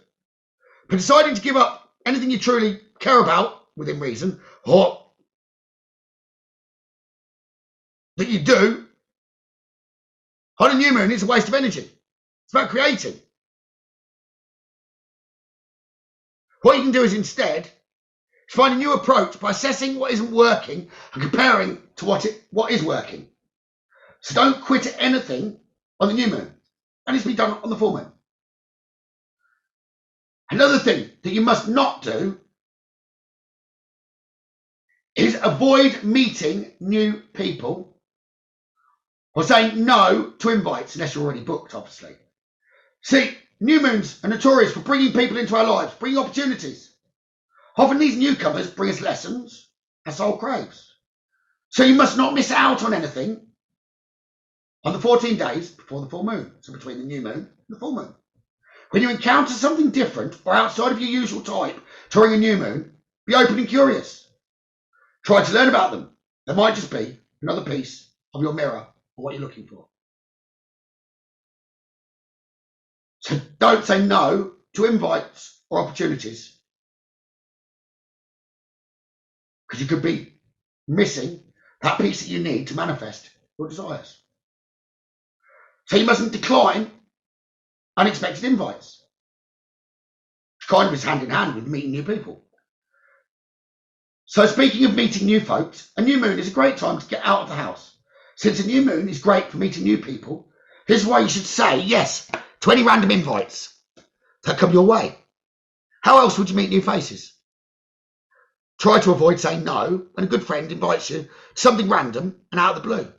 A: But deciding to give up anything you truly care about within reason, or that you do on a new moon, is a waste of energy. It's about creating. What you can do is instead find a new approach by assessing what isn't working and comparing to what is working. So don't quit anything on the new moon. That needs to be done on the full moon. Another thing that you must not do is avoid meeting new people or saying no to invites unless you're already booked, obviously. See, new moons are notorious for bringing people into our lives, bringing opportunities. Often these newcomers bring us lessons our soul craves. So you must not miss out on anything on the 14 days before the full moon, so between the new moon and the full moon. When you encounter something different or outside of your usual type during a new moon, be open and curious. Try to learn about them. There might just be another piece of your mirror for what you're looking for. So don't say no to invites or opportunities, because you could be missing that piece that you need to manifest your desires. So you mustn't decline unexpected invites, which kind of is hand in hand with meeting new people. So speaking of meeting new folks, a new moon is a great time to get out of the house. Since a new moon is great for meeting new people, here's why you should say yes to any random invites that come your way. How else would you meet new faces? Try to avoid saying no when a good friend invites you to something random and out of the blue.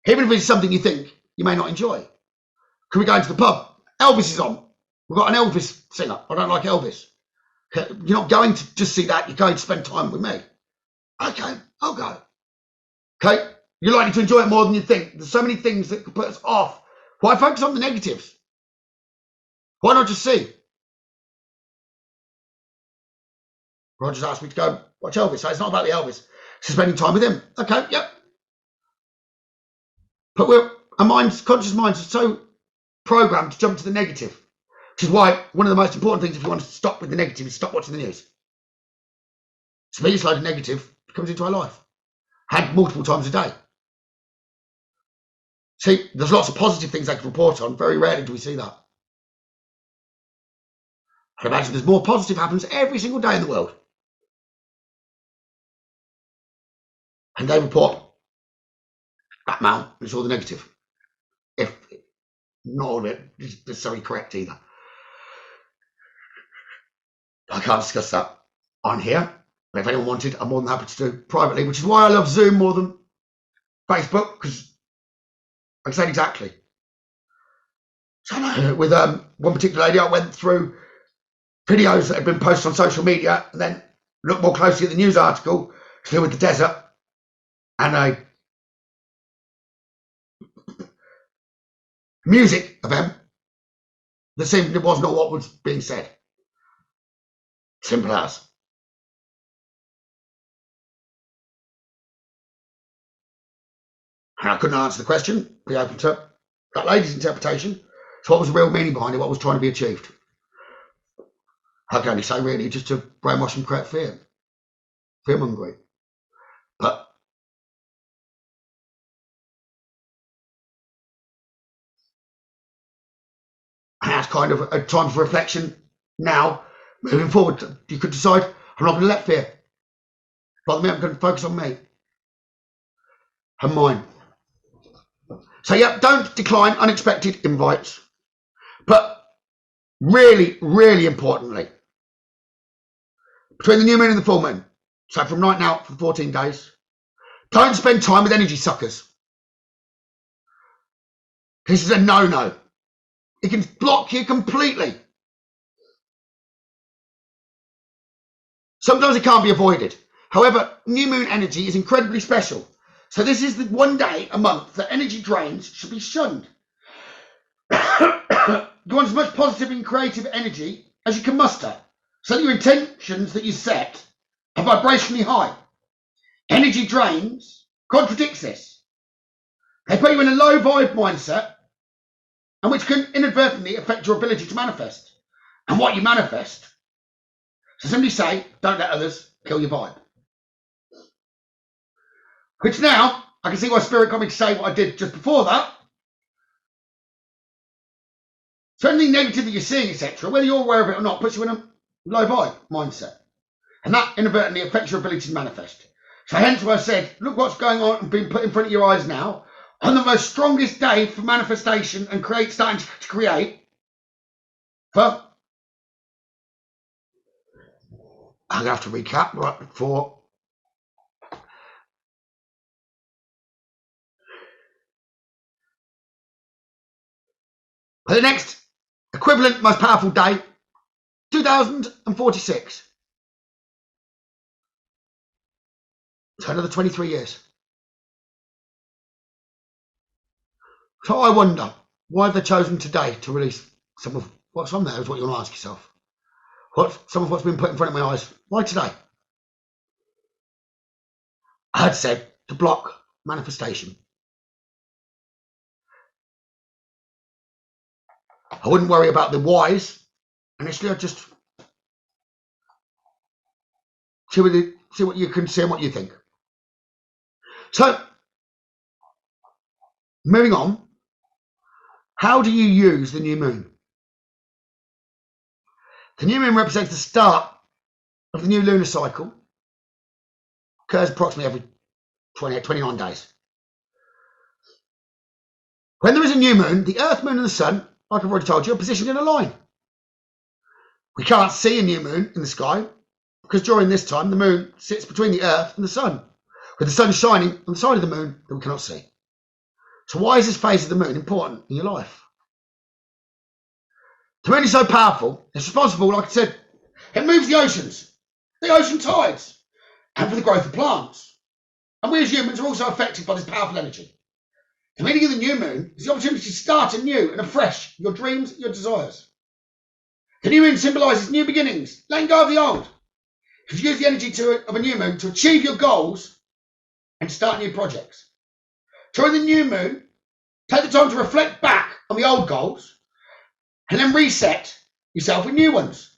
A: Even if it's something you think you may not enjoy. Could we go into the pub? Elvis is on. We've got an Elvis singer. I don't like Elvis. You're not going to just see that. You're going to spend time with me. Okay, I'll go. Okay, you're likely to enjoy it more than you think. There's so many things that could put us off. Why focus on the negatives? Why not just see? Roger's asked me to go watch Elvis. So it's not about the Elvis. It's spending time with him. Okay, yep. But our conscious minds are so programmed to jump to the negative, which is why one of the most important things if you want to stop with the negative is stop watching the news. It's the biggest load of negative that comes into our life, had multiple times a day. See, there's lots of positive things they can report on. Very rarely do we see that. I'd imagine there's more positive happens every single day in the world. And they report that amount is all the negative. If not all of it is necessarily correct either. I can't discuss that on here. But if anyone wanted, I'm more than happy to do privately, which is why I love Zoom more than Facebook, because I said exactly. So with one particular lady, I went through videos that had been posted on social media and then looked more closely at the news article to do with the desert and a music event that seemed it was not what was being said. Simple as. And I couldn't answer the question, be open to that lady's interpretation. So what was the real meaning behind it? What was trying to be achieved? I can only say really just to brainwash and create fear. Fear-mongering. But that's kind of a time for reflection now, moving forward. You could decide, I'm not going to let fear bother me, I'm going to focus on me and mine. So yeah, don't decline unexpected invites. But really, really importantly, between the new moon and the full moon, so from right now for 14 days, don't spend time with energy suckers. This is a no-no. It can block you completely. Sometimes it can't be avoided. However, new moon energy is incredibly special. So this is the one day a month that energy drains should be shunned. You want as much positive and creative energy as you can muster, so that your intentions that you set are vibrationally high. Energy drains contradicts this. They put you in a low vibe mindset, and which can inadvertently affect your ability to manifest and what you manifest. So simply say, don't let others kill your vibe. Which now, I can see why Spirit got me to say what I did just before that. So anything negative that you're seeing, etc., whether you're aware of it or not, puts you in a low vibe mindset. And that inadvertently affects your ability to manifest. So hence why I said, look what's going on and being put in front of your eyes now. On the most strongest day for manifestation and starting to create. I'm going to have to recap right before. For the next equivalent most powerful day, 2046. So another 23 years. So I wonder, why have they chosen today to release some of what's on there is what you want to ask yourself. Some of what's been put in front of my eyes. Why today? I had said to block manifestation. I wouldn't worry about the whys. Initially, I'd just see what you can see and what you think. So, moving on, how do you use the new moon? The new moon represents the start of the new lunar cycle. Occurs approximately every 29 days. When there is a new moon, the Earth, Moon and the Sun, like I've already told you, are positioned in a line. We can't see a new moon in the sky because during this time the moon sits between the Earth and the Sun, with the Sun shining on the side of the moon that we cannot see. So why is this phase of the moon important in your life? The moon is so powerful, it's responsible, like I said, it moves the oceans, the ocean tides, and for the growth of plants. And we as humans are also affected by this powerful energy. The meaning of the new moon is the opportunity to start anew and afresh your dreams, your desires. The new moon symbolises new beginnings, letting go of the old. If you use the energy of a new moon to achieve your goals and start new projects. During the new moon, take the time to reflect back on the old goals and then reset yourself with new ones.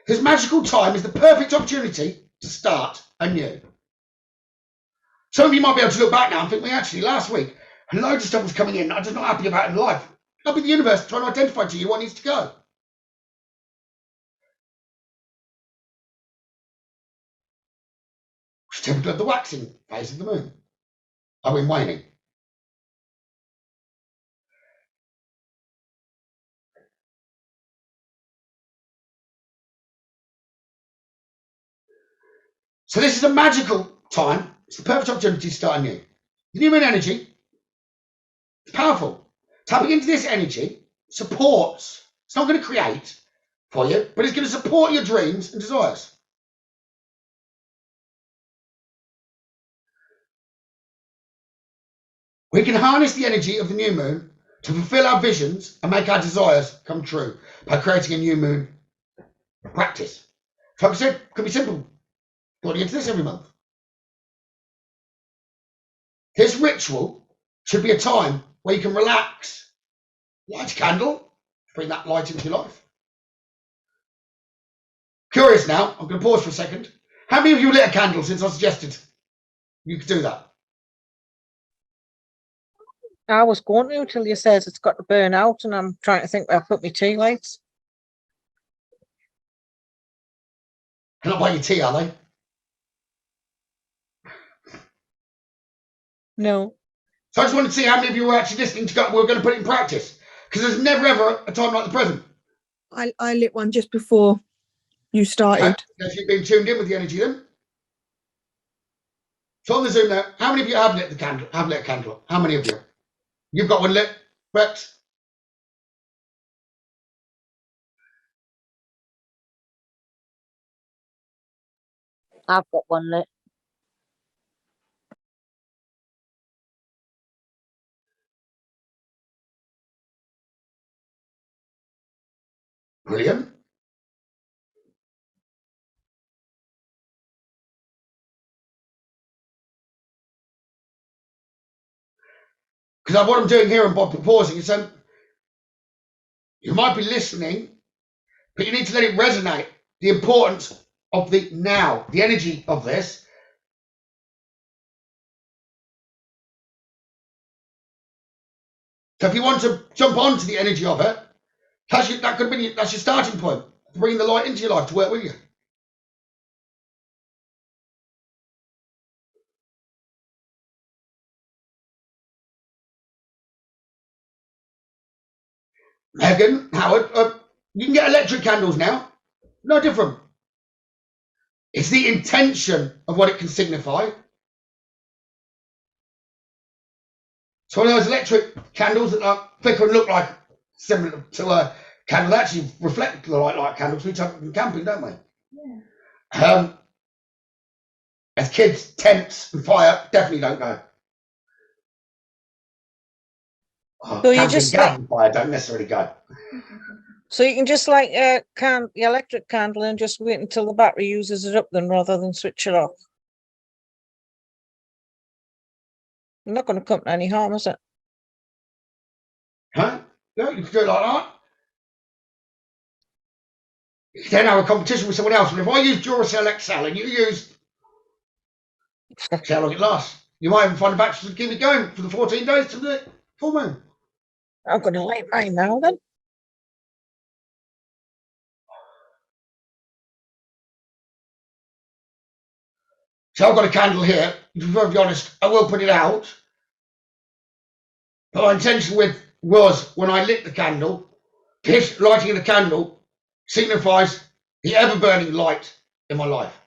A: This magical time is the perfect opportunity to start anew. Some of you might be able to look back now and think, well, actually, last week, loads of stuff was coming in I'm just not happy about in life. I'll be the universe trying to identify to you what needs to go. It's typical of the waxing phase of the moon. Are we waning? So this is a magical time. It's the perfect opportunity to start anew. The new moon energy is powerful. Tapping into this energy supports. It's not going to create for you, but it's going to support your dreams and desires. We can harness the energy of the new moon to fulfill our visions and make our desires come true by creating a new moon practice. So like I said, it could be simple. Going into this every month. This ritual should be a time where you can relax, light a candle, bring that light into your life. Curious now, I'm going to pause for a second. How many of you lit a candle since I suggested you could do that?
B: I was going to till you said it's got to burn out, and I'm trying to think where I put my tea lights.
A: They're not by your tea, are they?
B: No.
A: So I just wanted to see how many of you were actually listening to go, we're going to put it in practice. Because there's never ever a time like the present.
C: I lit one just before you started.
A: If you've been tuned in with the energy then. So on the Zoom now, how many of you have lit the candle? Have lit a candle? How many of you? You've got one lit, Rex?
B: I've got one lit.
A: Brilliant. Because what I'm doing here and by pausing is you might be listening, but you need to let it resonate. The importance of the now, the energy of this. So if you want to jump onto the energy of it, that's your starting point. Bring the light into your life to work with you. Megan, Howard, you can get electric candles now. No different. It's the intention of what it can signify. So one of those electric candles that are flicker and look like similar to a candle that actually reflect the light like candles we take in camping, don't we? Yeah. As kids, tents and fire definitely don't go.
B: So you just
A: Gavin fire don't necessarily go.
B: So you can just light the electric candle and just wait until the battery uses it up then, rather than switch it off. Not going to come to any harm, is it?
A: Huh? Yeah, you can do it like that. You can then have a competition with someone else. And if I use Duracell XL and you use, see how long it lasts. You might even find a battery to keep it going for the 14 days to the full moon.
B: I'm going to light mine now then.
A: So I've got a candle here. To be honest, I will put it out. But my intention was when I lit the candle, this lighting of the candle signifies the ever-burning light in my life.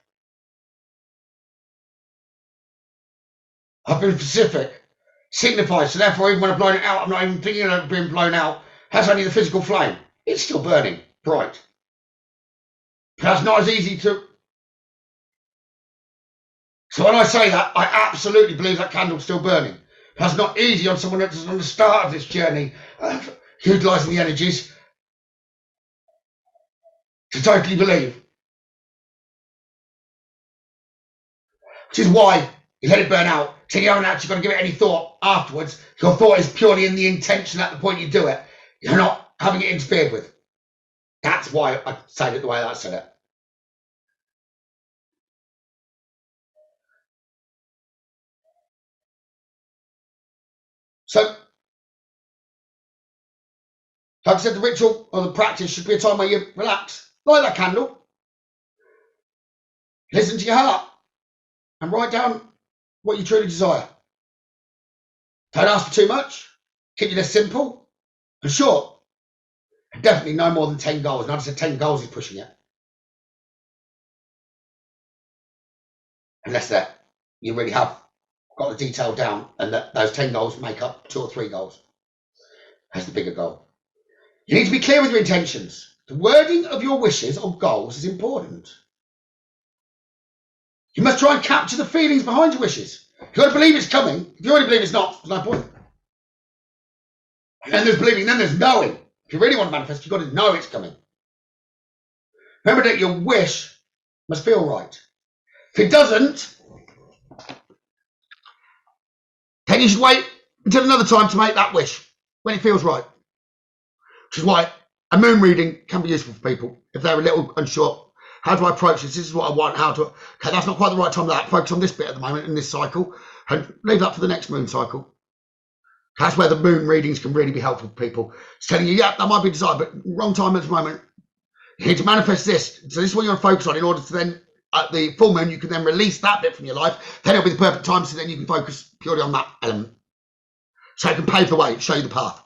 A: I've been specific. Signifies, so therefore even when I'm blowing it out, I'm not even thinking of it being blown out. That's only the physical flame. It's still burning, bright. But that's not as easy to... So when I say that, I absolutely believe that candle's still burning. That's not easy on someone that's on the start of this journey of utilising the energies to totally believe. Which is why you let it burn out. So you haven't actually got to give it any thought afterwards. Your thought is purely in the intention at the point you do it. You're not having it interfered with. That's why I said it the way I said it. So, like I said, the ritual or the practice should be a time where you relax, light that candle, listen to your heart, and write down what you truly desire. Don't ask for too much. Keep it simple and short. Definitely no more than 10 goals. And I said 10 goals is pushing it. Unless that you really have got the detail down, and that those 10 goals make up 2 or 3 goals. That's the bigger goal. You need to be clear with your intentions. The wording of your wishes or goals is important. You must try and capture the feelings behind your wishes. You've got to believe it's coming. If you already believe it's not, there's no point. And then there's believing, then there's knowing. If you really want to manifest, you've got to know it's coming. Remember that your wish must feel right. If it doesn't, then you should wait until another time to make that wish when it feels right. Which is why a moon reading can be useful for people if they're a little unsure. How do I approach this? This is what I want. How to? Okay, that's not quite the right time for that. Focus on this bit at the moment in this cycle and leave that for the next moon cycle. That's where the moon readings can really be helpful for people. It's telling you, yeah, that might be desired, but wrong time at the moment. You need to manifest this. So this is what you want to focus on in order to then, at the full moon, you can then release that bit from your life. Then it'll be the perfect time, so then you can focus purely on that element. So it can pave the way, show you the path.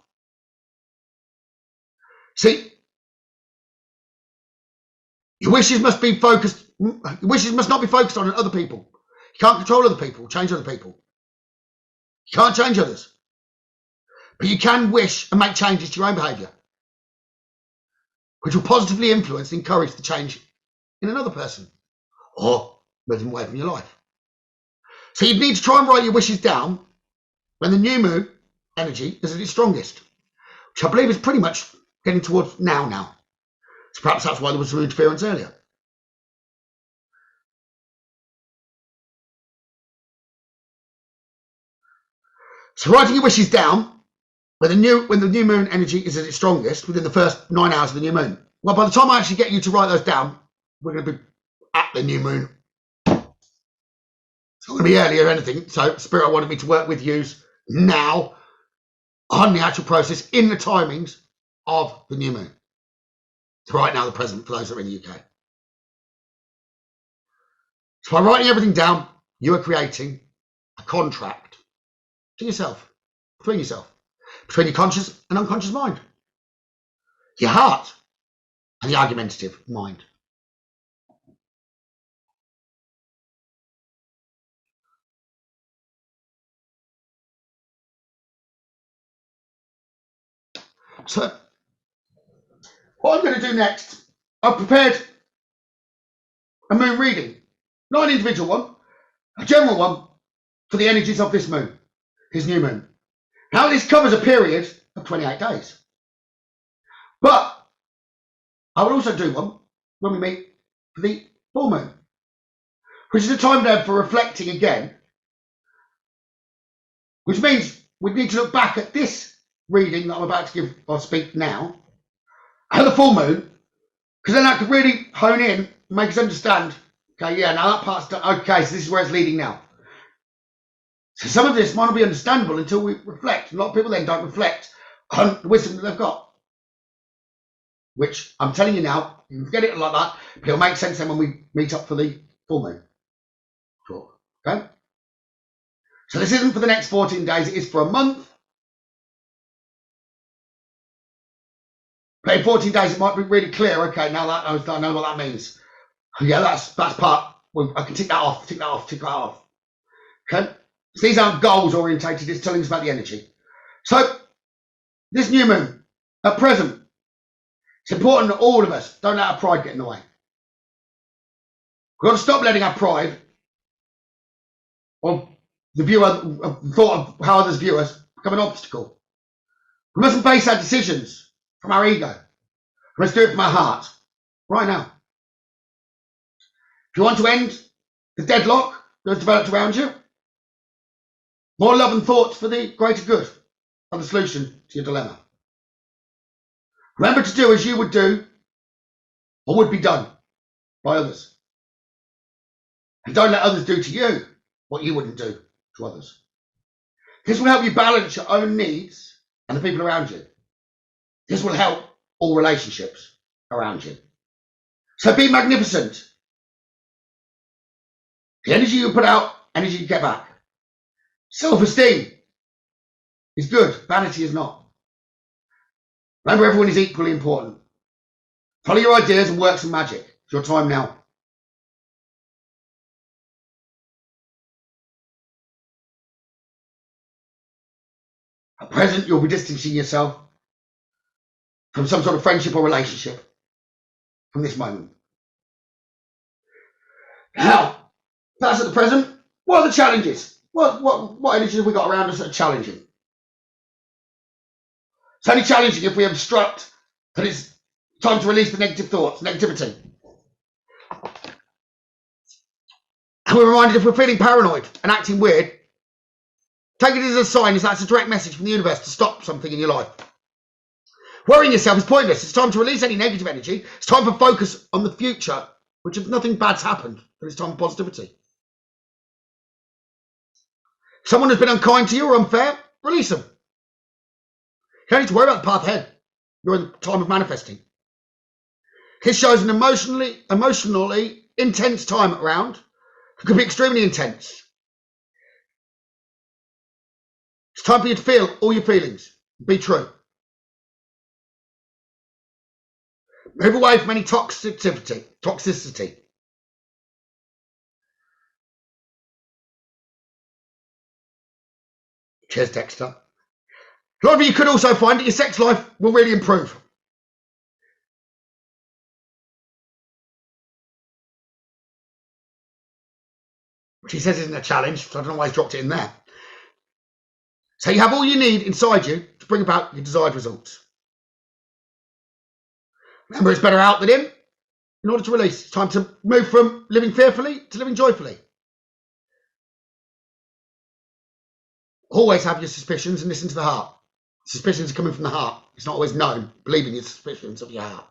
A: See, your wishes must be focused. Your wishes must not be focused on other people. You can't control other people, change other people. You can't change others. But you can wish and make changes to your own behaviour, which will positively influence and encourage the change in another person or move them away from your life. So you need to try and write your wishes down when the new moon energy is at its strongest, which I believe is pretty much getting towards now. So perhaps that's why there was some interference earlier. So writing your wishes down when the new moon energy is at its strongest within the first 9 hours of the new moon. Well, by the time I actually get you to write those down, we're going to be at the new moon. It's not going to be earlier or anything. So Spirit wanted me to work with you now on the actual process in the timings of the new moon. So right now, the present for those that are in the UK. So by writing everything down, you are creating a contract to yourself, between your conscious and unconscious mind, your heart and the argumentative mind. So what I'm going to do next, I've prepared a moon reading, not an individual one, a general one for the energies of this moon, his new moon. Now this covers a period of 28 days. But I will also do one when we meet for the full moon, which is a time there for reflecting again, which means we need to look back at this reading that I'm about to give or speak now, at the full moon, because then that could really hone in and make us understand, okay, yeah, now that part's done, okay, so this is where it's leading now. So some of this might not be understandable until we reflect. A lot of people then don't reflect on the wisdom that they've got, which I'm telling you now, you can get it like that, but it'll make sense then when we meet up for the full moon talk. Okay? So this isn't for the next 14 days, it is for a month. But in 14 days, it might be really clear. Okay, now that I know what that means. Yeah, that's part. Well, I can tick that off. Okay? So these aren't goals orientated, it's telling us about the energy. So, this new moon, at present, it's important that all of us don't let our pride get in the way. We've got to stop letting our pride or the thought of how others view us become an obstacle. We mustn't base our decisions from our ego. We must do it from our heart, right now. If you want to end the deadlock that has developed around you, more love and thoughts for the greater good are the solution to your dilemma. Remember to do as you would do or would be done by others. And don't let others do to you what you wouldn't do to others. This will help you balance your own needs and the people around you. This will help all relationships around you. So be magnificent. The energy you put out, energy you get back. Self-esteem is good. Vanity is not. Remember, everyone is equally important. Follow your ideas and work some magic. It's your time now. At present, you'll be distancing yourself from some sort of friendship or relationship from this moment. Now, that's at the present. What are the challenges? What energies have we got around us that are challenging? It's only challenging if we obstruct that it's time to release the negative thoughts, negativity. And we're reminded if we're feeling paranoid and acting weird, take it as a sign, as that's a direct message from the universe to stop something in your life. Worrying yourself is pointless. It's time to release any negative energy. It's time for focus on the future, which if nothing bad's happened, then it's time for positivity. If someone has been unkind to you or unfair, release them. You don't need to worry about the path ahead. You're in the time of manifesting. This shows an emotionally intense time around. It could be extremely intense. It's time for you to feel all your feelings. Be true. Move away from any toxicity. Cheers, Dexter. A lot of you could also find that your sex life will really improve. Which he says isn't a challenge, so I don't know why he's dropped it in there. So you have all you need inside you to bring about your desired results. Remember, it's better out than in. In order to release, it's time to move from living fearfully to living joyfully. Always have your suspicions and listen to the heart. Suspicions are coming from the heart. It's not always known. Believing your suspicions of your heart,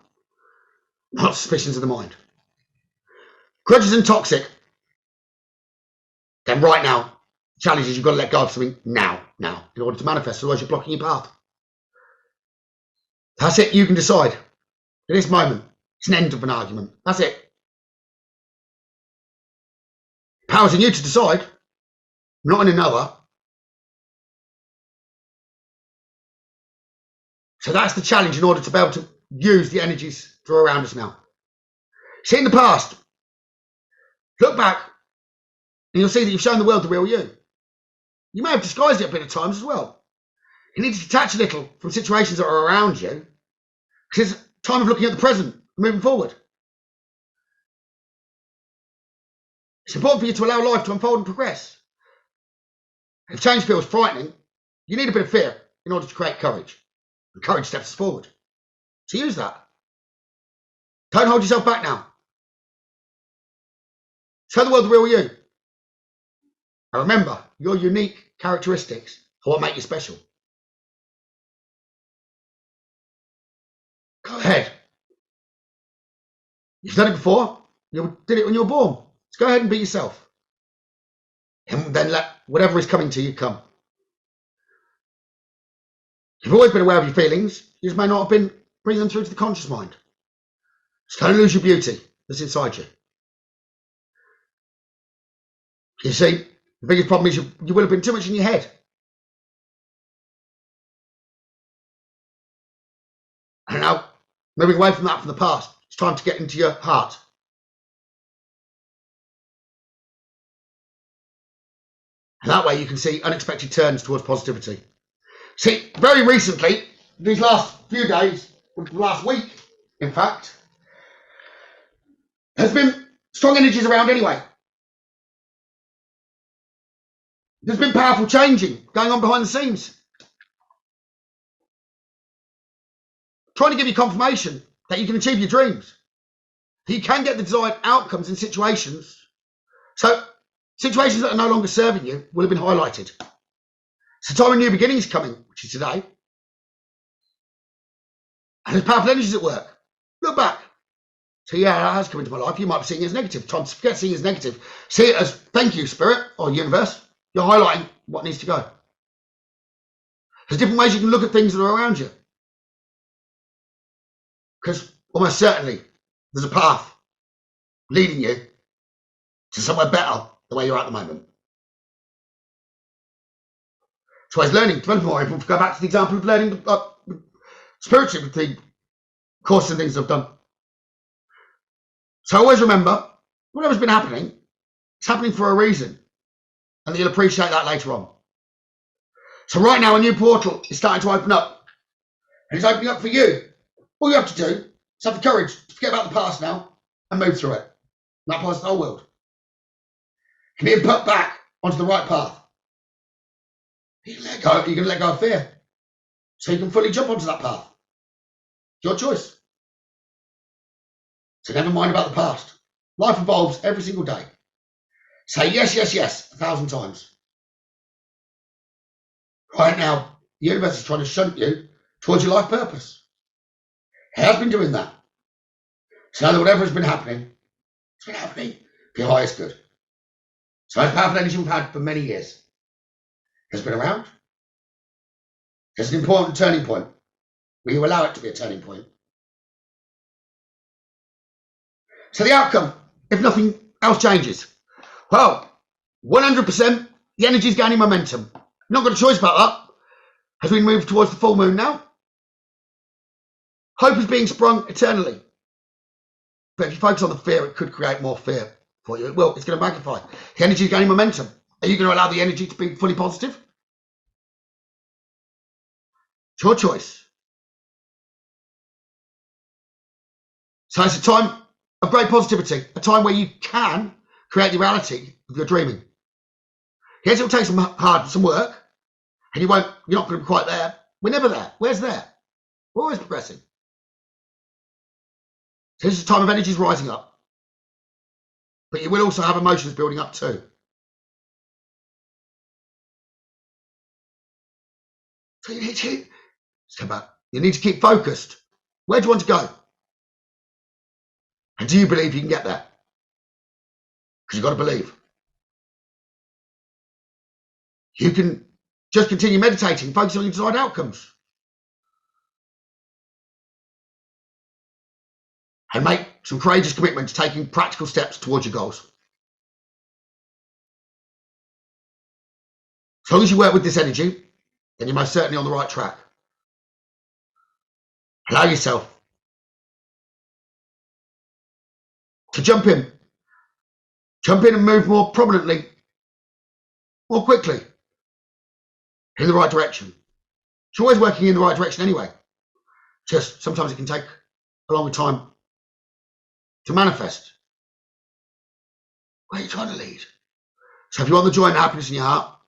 A: not suspicions of the mind. Grudges and toxic. Then right now, challenge is you've got to let go of something now, in order to manifest. Otherwise, you're blocking your path. That's it. You can decide. At this moment, it's an end of an argument. That's it. Power's in you to decide, not in another. So that's the challenge in order to be able to use the energies that are around us now. See, in the past, look back, and you'll see that you've shown the world the real you. You may have disguised it a bit at times as well. You need to detach a little from situations that are around you, because it's time of looking at the present, moving forward. It's important for you to allow life to unfold and progress. If change feels frightening, you need a bit of fear in order to create courage. And courage steps us forward. So use that. Don't hold yourself back now. Show the world the real you. And remember, your unique characteristics are what make you special. Go ahead. You've done it before. You did it when you were born. Let's go ahead and be yourself. And then let whatever is coming to you come. You've always been aware of your feelings. You just may not have been bringing them through to the conscious mind. Just don't lose your beauty that's inside you. You see, the biggest problem is you will have been too much in your head. And now, moving away from that from the past, it's time to get into your heart. And that way you can see unexpected turns towards positivity. See, very recently, these last few days, last week, in fact, there's been strong energies around anyway. There's been powerful changing going on behind the scenes. Trying to give you confirmation that you can achieve your dreams. That you can get the desired outcomes in situations. So, situations that are no longer serving you will have been highlighted. It's a time of new beginnings coming, which is today. And there's powerful energies at work. Look back. So yeah, that has come into my life. You might be seeing it as negative. Time to forget seeing it as negative. See it as, thank you, Spirit or Universe. You're highlighting what needs to go. There's different ways you can look at things that are around you. Because almost certainly there's a path leading you to somewhere better the way you're at the moment. So I was learning, developing more. If we go back to the example of learning spiritually with the courses and things I've done. So always remember, whatever's been happening, it's happening for a reason. And you'll appreciate that later on. So right now, a new portal is starting to open up. And it's opening up for you. All you have to do is have the courage to forget about the past now and move through it. And that applies to the whole world. You're being put back onto the right path. You can let go. You can let go of fear. So you can fully jump onto that path. Your choice. So never mind about the past. Life evolves every single day. Say yes, yes, yes 1,000 times. Right now, the universe is trying to shunt you towards your life purpose. It has been doing that. So now that whatever has been happening, it's been happening for your highest good. So most powerful energy we've had for many years has been around. There's an important turning point where you allow it to be a turning point. So the outcome, if nothing else changes, well, 100% the energy is gaining momentum. You've not got a choice about that as we move towards the full moon now. Hope is being sprung eternally. But if you focus on the fear, it could create more fear for you. It will. It's going to magnify. The energy is gaining momentum. Are you going to allow the energy to be fully positive? It's your choice. So it's a time of great positivity, a time where you can create the reality of your dreaming. Yes, it will take some work, and you're not going to be quite there. We're never there. Where's there? We're always progressing. So this is a time of energies rising up. But you will also have emotions building up too. So you need to, let's come back. You need to keep focused. Where do you want to go? And do you believe you can get there? Because you've got to believe. You can just continue meditating, focusing on your desired outcomes. And make some courageous commitments, taking practical steps towards your goals. As long as you work with this energy, then you're most certainly on the right track. Allow yourself to jump in. Jump in and move more prominently, more quickly, in the right direction. It's always working in the right direction anyway. Just sometimes it can take a longer time to manifest. Where are you trying to lead? So if you want the joy and happiness in your heart,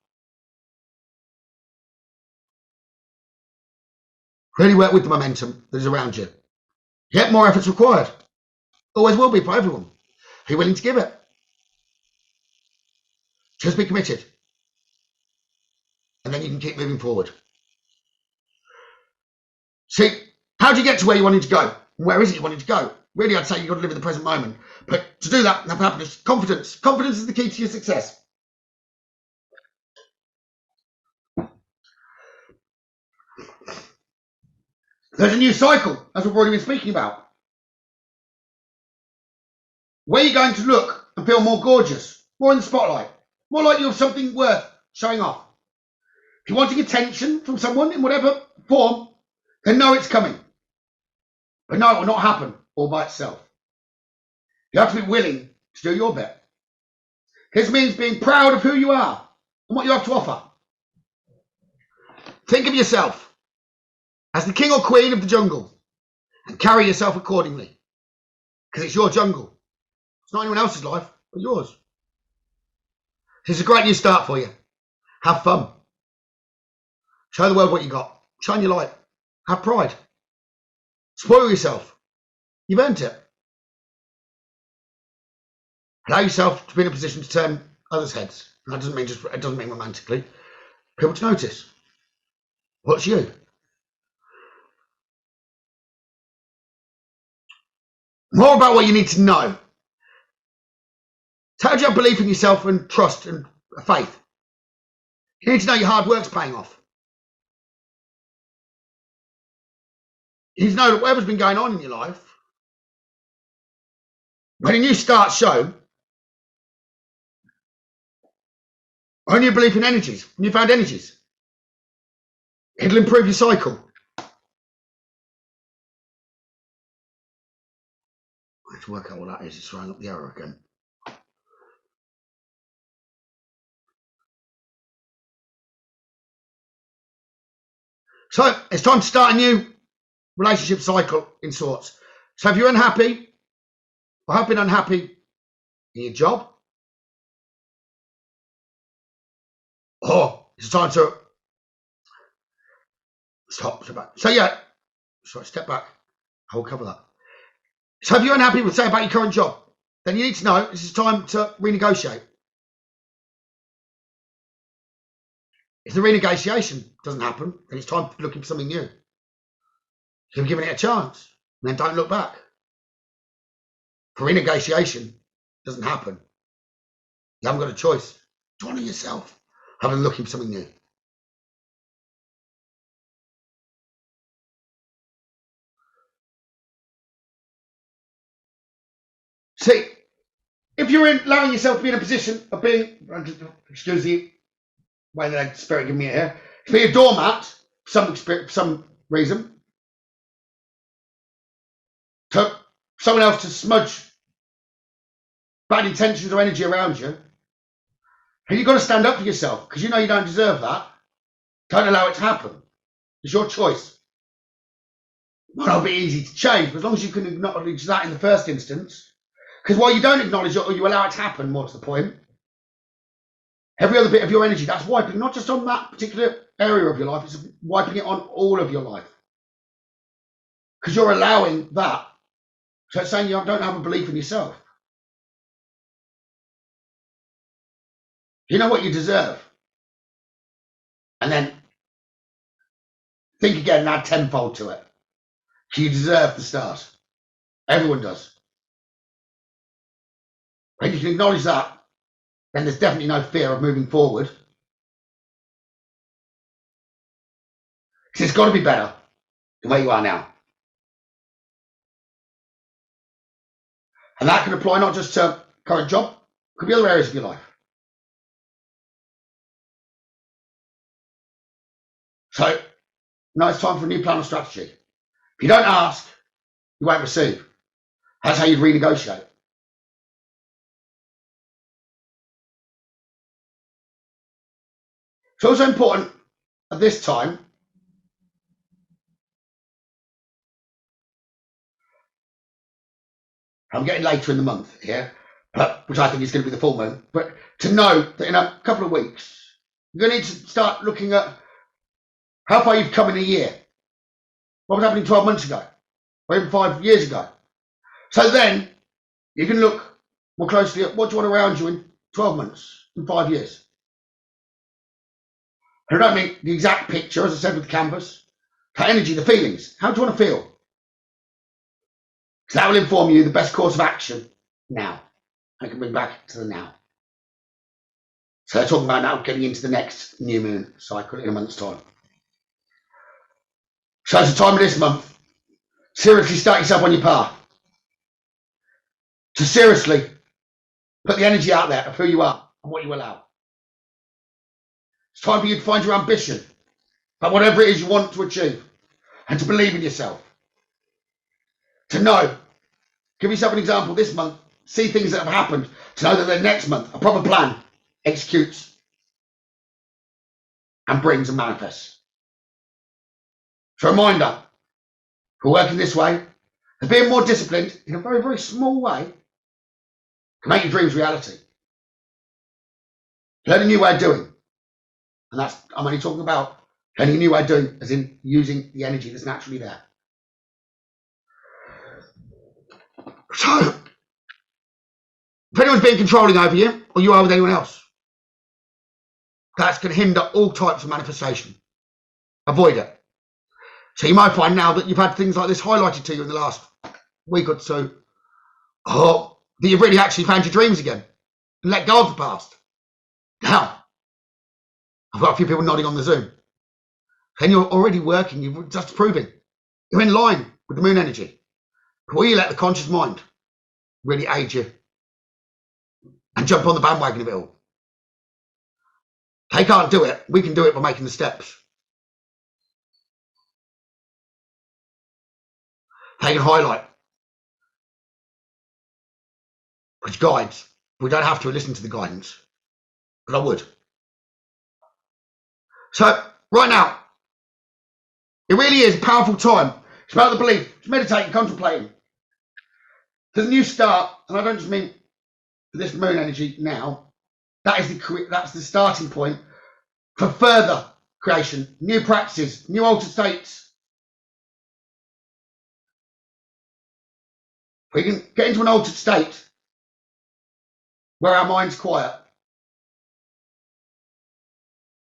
A: really work with the momentum that is around you. Yet more effort's required. Always will be for everyone. Are you willing to give it? Just be committed. And then you can keep moving forward. See, how do you get to where you wanted to go? Where is it you wanted to go? Really, I'd say you've got to live in the present moment. But to do that, have happiness, confidence. Confidence is the key to your success. There's a new cycle, as we've already been speaking about. Where you're going to look and feel more gorgeous, more in the spotlight, more like you have something worth showing off. If you're wanting attention from someone in whatever form, then know it's coming. But no, it will not happen all by itself. You have to be willing to do your bit. This means being proud of who you are and what you have to offer. Think of yourself as the king or queen of the jungle and carry yourself accordingly. Because it's your jungle. It's not anyone else's life, but yours. This is a great new start for you. Have fun. Show the world what you got. Shine your light. Have pride. Spoil yourself. You've earned it. Allow yourself to be in a position to turn others' heads. And that doesn't mean romantically. People to notice. What's you? More about what you need to know. How do you have belief in yourself and trust and faith? You need to know your hard work's paying off. You need to know that whatever's been going on in your life, when a new start's shown, only a belief in energies, newfound energies, it'll improve your cycle. I have to work out what that is. It's throwing up the error again. So it's time to start a new relationship cycle in sorts. So if you're unhappy or have been unhappy in your job, it's time to stop. So yeah, sorry, step back. I will cover that. So if you're unhappy with, say, about your current job, then you need to know this is time to renegotiate. If the renegotiation doesn't happen, then it's time to look for something new. You're giving it a chance, and then don't look back. If renegotiation doesn't happen, you haven't got a choice. To honour yourself, having looking for something new. See, if you're allowing yourself to be in a position of being, excuse the way that spirit giving me it here, to be a doormat for some reason, to someone else to smudge bad intentions or energy around you, and you've got to stand up for yourself because you know you don't deserve that. Don't allow it to happen. It's your choice. It might not be easy to change, but as long as you can acknowledge that in the first instance, because while you don't acknowledge it or you allow it to happen, more to the point, every other bit of your energy, that's wiping not just on that particular area of your life, it's wiping it on all of your life. Because you're allowing that. So it's saying you don't have a belief in yourself. You know what you deserve. And then think again and add tenfold to it. You deserve the stars. Everyone does. When you can acknowledge that, then there's definitely no fear of moving forward. Because it's got to be better than where you are now. And that can apply not just to current job, it could be other areas of your life. So now it's time for a new plan or strategy. If you don't ask, you won't receive. That's how you renegotiate. It's also important at this time I'm getting later in the month here, which I think is going to be the full moon, but to know that in a couple of weeks, you're going to need to start looking at how far you've come in a year. What was happening 12 months ago, or even 5 years ago. So then you can look more closely at what you want around you in 12 months, in 5 years. And I don't mean the exact picture, as I said with the canvas, the energy, the feelings. How do you want to feel? Because that will inform you the best course of action now. And it can bring back to the now. So they're talking about now getting into the next new moon cycle in a month's time. So it's the time of this month. Seriously start yourself on your path. To seriously put the energy out there of who you are and what you allow. It's time for you to find your ambition about whatever it is you want to achieve and to believe in yourself. To know, give yourself an example this month, see things that have happened, to know that the next month a proper plan executes and brings and manifests. So a reminder, for working this way, of being more disciplined in a very, very small way to make your dreams reality. Learn a new way of doing. And that's, I'm only talking about learning a new way of doing, as in using the energy that's naturally there. So, if anyone's being controlling over you, or you are with anyone else, that's going to hinder all types of manifestation. Avoid it. So you might find now that you've had things like this highlighted to you in the last week or two, or that you've really actually found your dreams again and let go of the past. Now, I've got a few people nodding on the Zoom. And you're already working, you're just proving you're in line with the moon energy. Before you let the conscious mind really aid you and jump on the bandwagon of it all. They can't do it. We can do it by making the steps. They can highlight which guides. We don't have to listen to the guidance, but I would. So right now, It really is a powerful time. It's about the belief. It's meditating, contemplating. There's a new start, and I don't just mean this moon energy now. That's the starting point for further creation, new practices, new altered states. We can get into an altered state where our mind's quiet.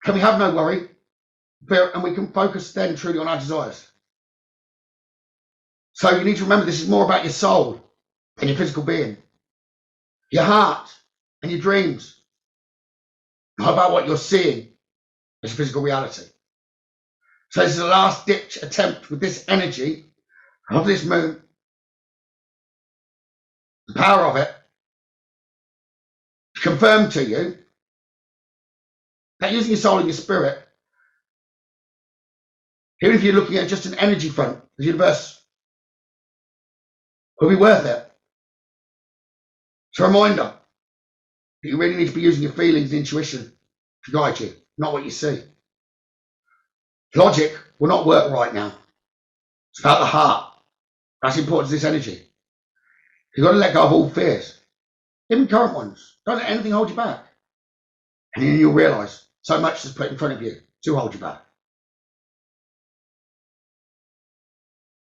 A: Can we have no worry? And we can focus then truly on our desires. So you need to remember this is more about your soul than your physical being. Your heart and your dreams. Not about what you're seeing as physical reality. So this is a last ditch attempt with this energy of this moon, the power of it, to confirm to you that using your soul and your spirit, even if you're looking at just an energy front, the universe will be worth it. It's a reminder that you really need to be using your feelings and intuition to guide you, not what you see. Logic will not work right now. It's about the heart. That's important to this energy. You've got to let go of all fears, even current ones. Don't let anything hold you back. And then you'll realise so much is put in front of you to hold you back.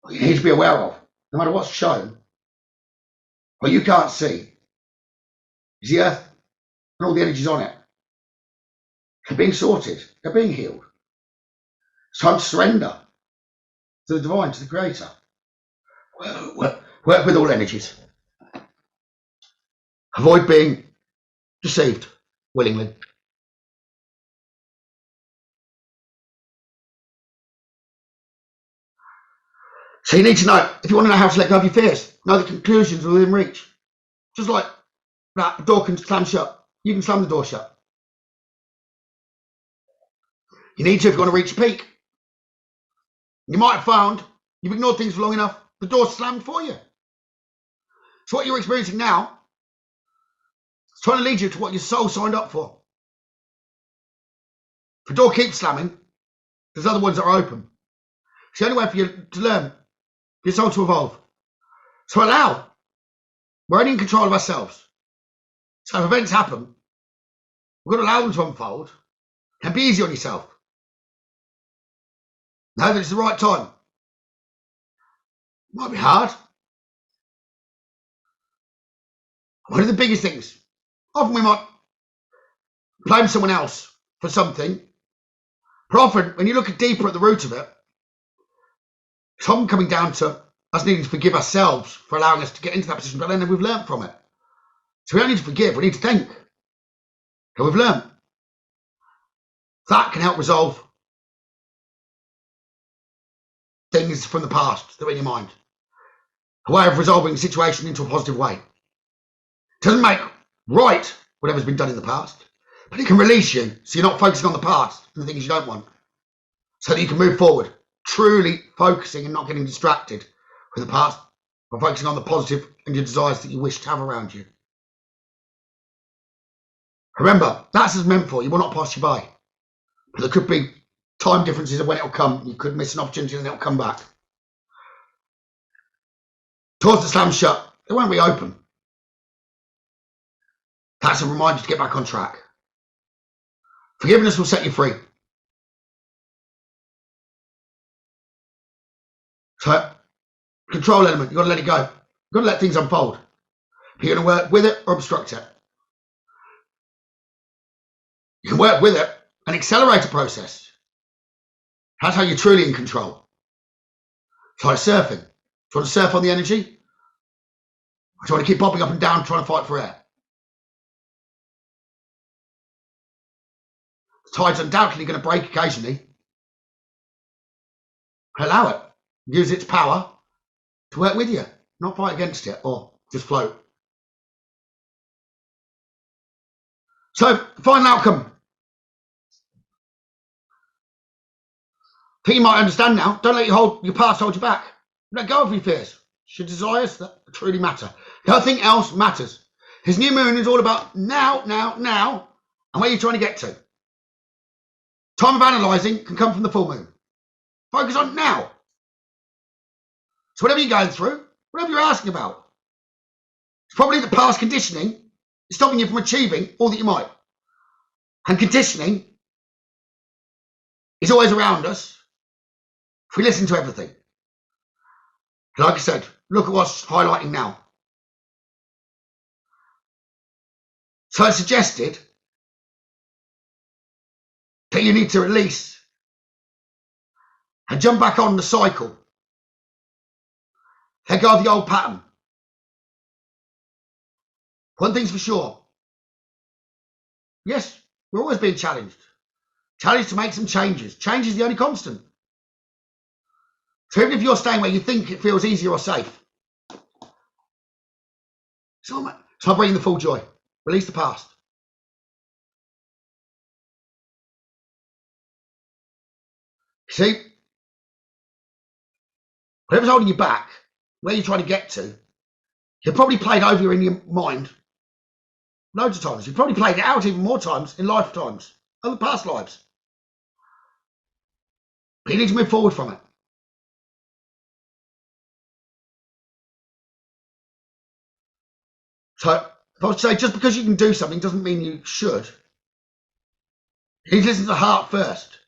A: What you need to be aware of, no matter what's shown, what you can't see, is the earth and all the energies on it. They're being sorted. They're being healed. It's time to surrender to the divine, to the creator. Work with all energies. Avoid being deceived willingly. So you need to know, if you want to know how to let go of your fears, know the conclusions within reach. Just like that door can slam shut, you can slam the door shut. You need to if you want to reach a peak. You might have found you've ignored things for long enough, the door's slammed for you. So what you're experiencing now is trying to lead you to what your soul signed up for. If the door keeps slamming, there's other ones that are open. It's the only way for you to learn, for your soul to evolve. So allow. We're only in control of ourselves. So if events happen, we've got to allow them to unfold and be easy on yourself. Know that it's the right time. It might be hard. One of the biggest things, often we might blame someone else for something, but often when you look deeper at the root of it, it's often coming down to us needing to forgive ourselves for allowing us to get into that position, but then we've learned from it. So we don't need to forgive, we need to thank that we've learned. That can help resolve things from the past that are in your mind. A way of resolving a situation into a positive way. It doesn't make right whatever's been done in the past, but it can release you so you're not focusing on the past and the things you don't want. So that you can move forward, truly focusing and not getting distracted with the past, but focusing on the positive and your desires that you wish to have around you. Remember, that's as meant for. You will not pass you by. But there could be time differences of when it'll come. You could miss an opportunity and it'll come back. Towards the slam shut, it won't reopen. That's a reminder to get back on track. Forgiveness will set you free. So, control element, you've got to let it go. You've got to let things unfold. But you're going to work with it or obstruct it. You can work with it and accelerate a process. That's how you're truly in control. It's like surfing. Do you want to surf on the energy? Or do you want to keep popping up and down trying to fight for air? The tide's undoubtedly going to break occasionally. Allow it. Use its power to work with you, not fight against it or just float. So, final outcome. I think you might understand now. Don't let your past hold you back. Let go of your fears. It's your desires that truly matter. Nothing else matters. His new moon is all about now, and where you're trying to get to. Time of analysing can come from the full moon. Focus on now. So whatever you're going through, whatever you're asking about, it's probably the past conditioning is stopping you from achieving all that you might. And conditioning is always around us if we listen to everything. Like I said, look at what's highlighting now. So it's suggested that you need to release and jump back on the cycle. Let go of the old pattern. One thing's for sure. Yes, we're always being challenged. Challenged to make some changes. Change is the only constant. So even if you're staying where you think it feels easier or safe, it's not bringing the full joy. Release the past. See, whatever's holding you back, where you're trying to get to, you've probably played over in your mind loads of times. You've probably played it out even more times in lifetimes, other past lives. But you need to move forward from it. So if I would say just because you can do something doesn't mean you should. You need to listen to the heart first.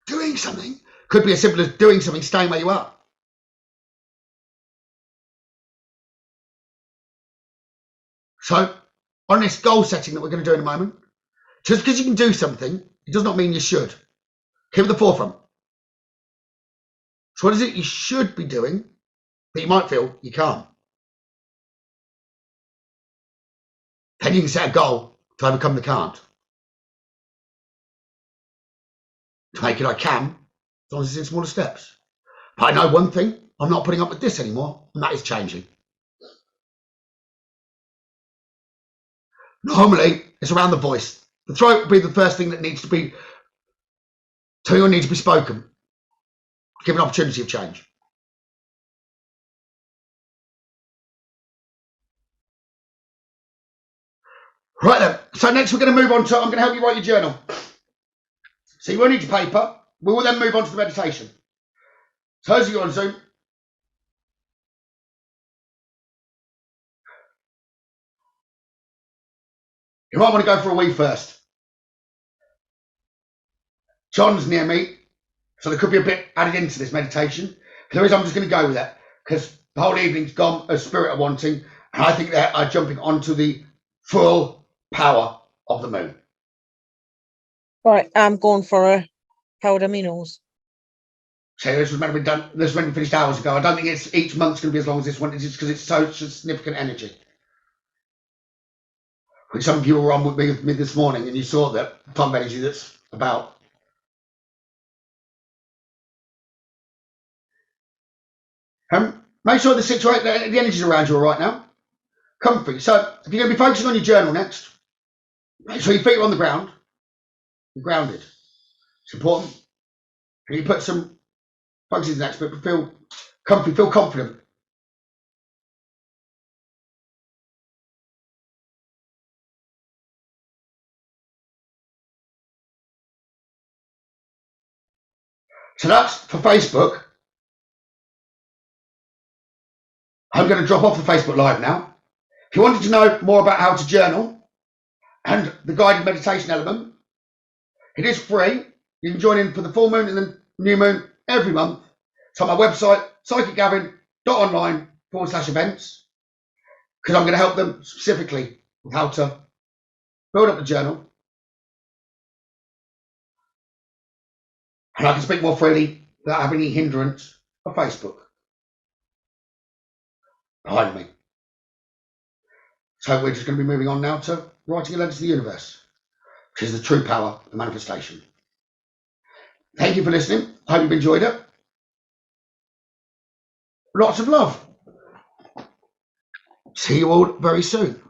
A: Doing something could be as simple as doing something, staying where you are. So on this goal setting that we're going to do in a moment, just because you can do something, it does not mean you should. Keep at the forefront. So what is it you should be doing that you might feel you can't? Then you can set a goal to overcome the can't. To make it I can, as long as it's in smaller steps. But I know one thing, I'm not putting up with this anymore, and that is changing. Normally, it's around the voice. The throat will be the first thing that needs to be, something needs to be spoken. Give an opportunity of change. Right then, so next we're going to move on to, I'm going to help you write your journal. So you will need your paper. We will then move on to the meditation. So as you're on Zoom, you might want to go for a wee first. John's near me, so there could be a bit added into this meditation. If there is, I'm just going to go with it, because the whole evening's gone as spirit are wanting, and I think they are jumping onto the full power of the moon.
B: Right, I'm going for a powder my nose.
A: So this was meant to be done. This was meant to be finished hours ago. I don't think it's each month's going to be as long as this one. It's just because it's such a significant energy. Which some of you were on with me this morning, and you saw that type of energy that's about. Make sure the energies around you are right now. Comfy. So if you're going to be focusing on your journal next, make sure your feet are on the ground. You're grounded. It's important. And you put some focuses next, but feel comfy, feel confident. So that's for Facebook. I'm going to drop off the Facebook Live now. If you wanted to know more about how to journal and the guided meditation element, it is free. You can join in for the full moon and the new moon every month. It's on my website, psychicgavin.online/events, because I'm going to help them specifically with how to build up the journal. And I can speak more freely without having any hindrance of Facebook behind me. So we're just going to be moving on now to writing a letter to the universe, which is the true power of manifestation. Thank you for listening. I hope you've enjoyed it. Lots of love. See you all very soon.